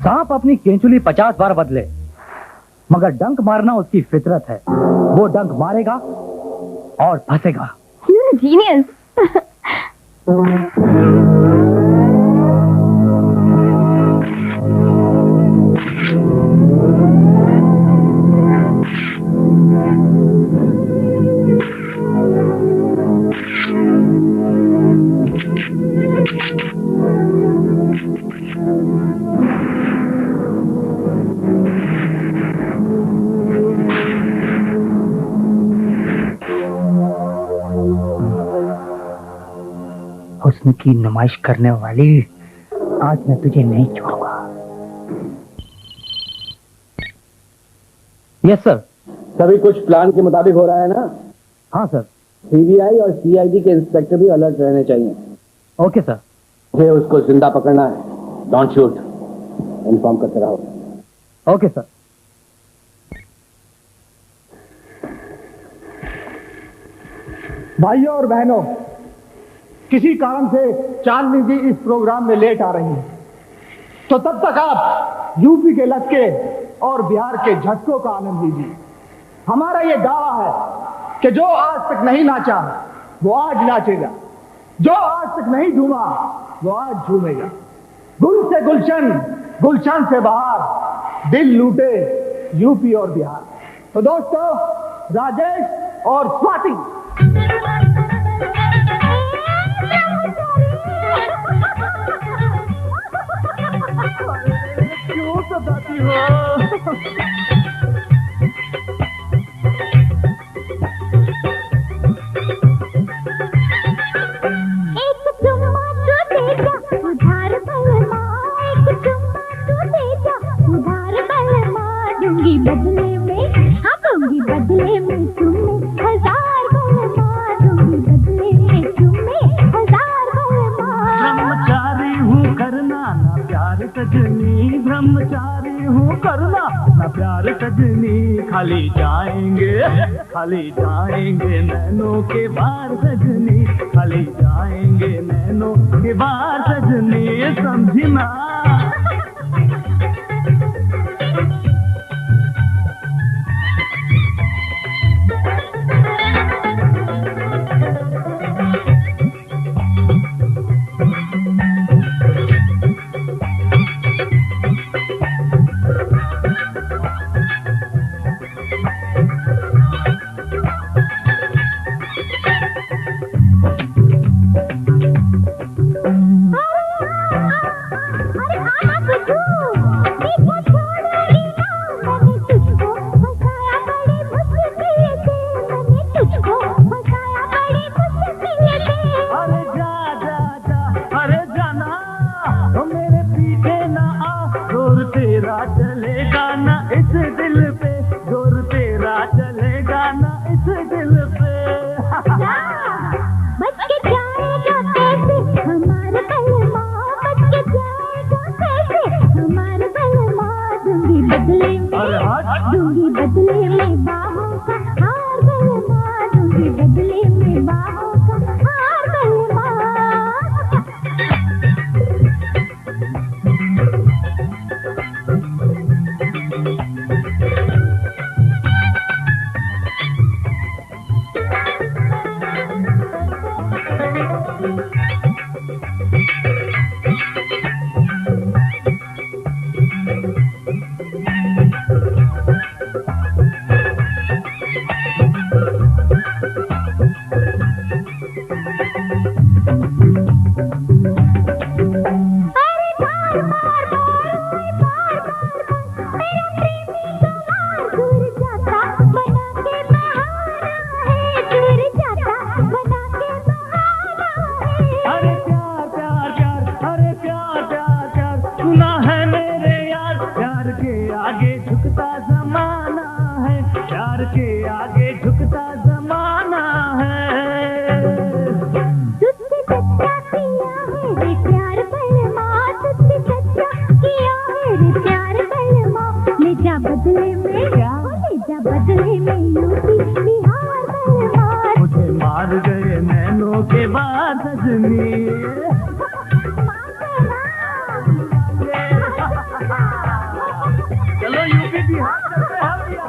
सांप अपनी केंचुली 50 बार बदले, मगर डंक मारना उसकी फितरत है। वो डंक मारेगा और फंसेगा। जीनियस। हुस्न की नुमाइश करने वाली, आज मैं तुझे नहीं छोड़ूंगा। Yes sir. सभी कुछ प्लान के मुताबिक हो रहा है ना? हाँ सर। सीबीआई और सीआईडी के इंस्पेक्टर भी अलर्ट रहने चाहिए। Okay sir. मुझे उसको जिंदा पकड़ना है, डोंट शूट, इन्फॉर्म करते रहो। Okay sir. भाइयों और बहनों, किसी कारण से चांदनी जी इस प्रोग्राम में लेट आ रही हैं, तो तब तक आप यूपी के लटके और बिहार के झटकों का आनंद लीजिए। हमारा ये दावा है कि जो आज तक नहीं नाचा वो आज नाचेगा, जो आज तक नहीं झूमा वो आज झूमेगा। गुल से गुलशन, गुलशन से बहार, दिल लूटे यूपी और बिहार। तो दोस्तों, राजेश और स्वाति। क्यों सताती हो? दूंगी बदले में, हाँ दूंगी बदले में तुम्हें 1000 बलमा, दूंगी बदले में तुम्हें 1000 बलमा। ब्रह्मचारी हूँ करना ना प्यार सजनी, ब्रह्मचारी हूँ करना ना प्यार सजनी। खाली जाएंगे नैनों के बार सजनी, खाली जाएंगे नैनों के बार सजनी, समझी ना। दूंगी बदले में बाहों का हार बलमा, दूंगी बदले में बाहों का हार बलमा। मुझे मार गए नैनों के बाद सजनी। चलो यूपी बिहार चलते हैं भैया।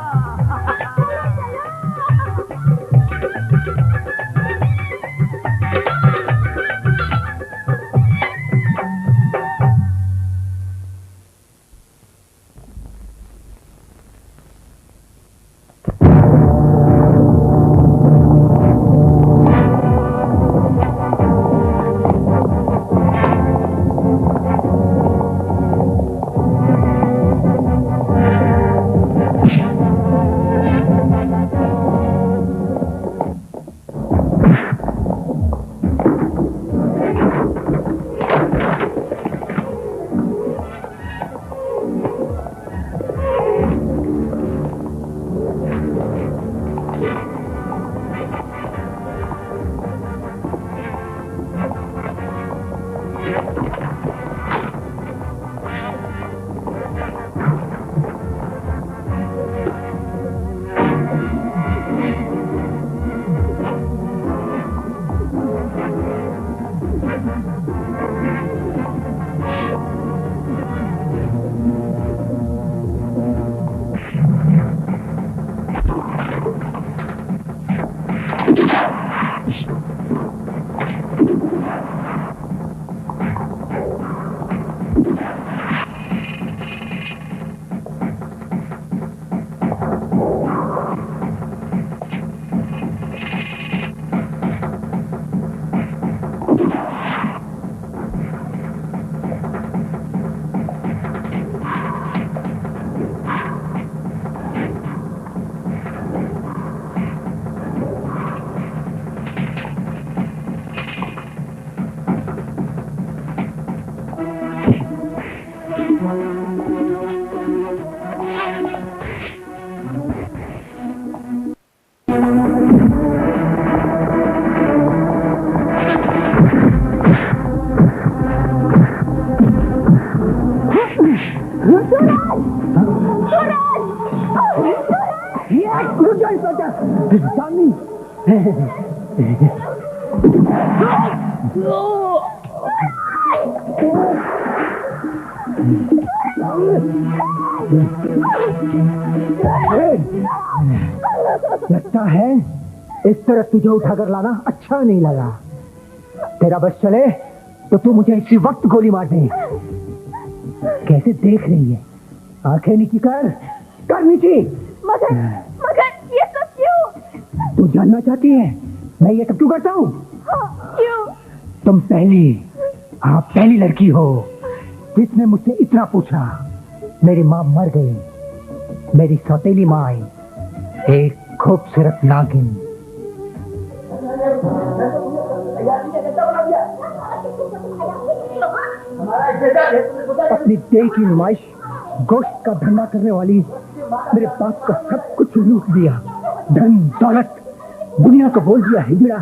इंस्पेक्टर चांदनी लगता है इस तरह तुझे उठाकर लाना अच्छा नहीं लगा। तेरा बस चले तो तू मुझे इसी वक्त गोली मार दे। कैसे देख रही है, आंखें नीची कर नीची। मगर ये सब क्यों? तू जानना चाहती है मैं ये सब क्यों करता हूँ? हाँ, क्यों? तुम पहली लड़की हो जिसने मुझसे इतना पूछा। मेरी माँ मर गई, मेरी सौतेली माँ आई, एक खूबसूरत नागिन। अपनी देह की नुमाइश गोश्त का धंधा करने वाली मेरे बाप का सब कुछ लूट दिया। धन दौलत दुनिया को बोल दिया हिजड़ा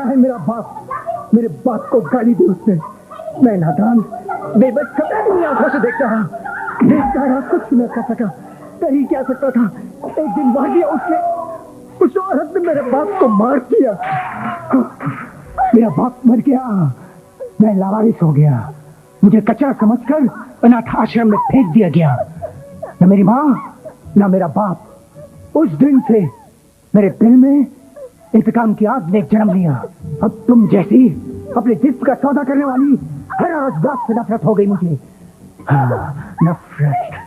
है मेरा बाप। मेरे बाप को गाली दी उसने। मैं नादान बेबस कतई आंखों से देखता रहा, कुछ न कर सका। कर ही क्या सकता था। एक दिन वह गया उसने, उस औरत ने मेरे बाप को मार दिया। मेरा बाप मर गया, मैं लावारिस हो गया। मुझे कचरा समझकर अनाथ आश्रम में फेंक दिया गया। न मेरी माँ न मेरा बाप। उस दिन से मेरे दिल में इंतकाम की आग ने जन्म लिया। अब तुम जैसी अपने जिस्म का सौदा करने वाली हर रोजगार से नफरत हो गई मुझे। नफरत।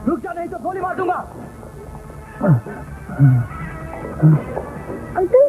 रुक जा नहीं तो गोली मार दूंगा। अंकल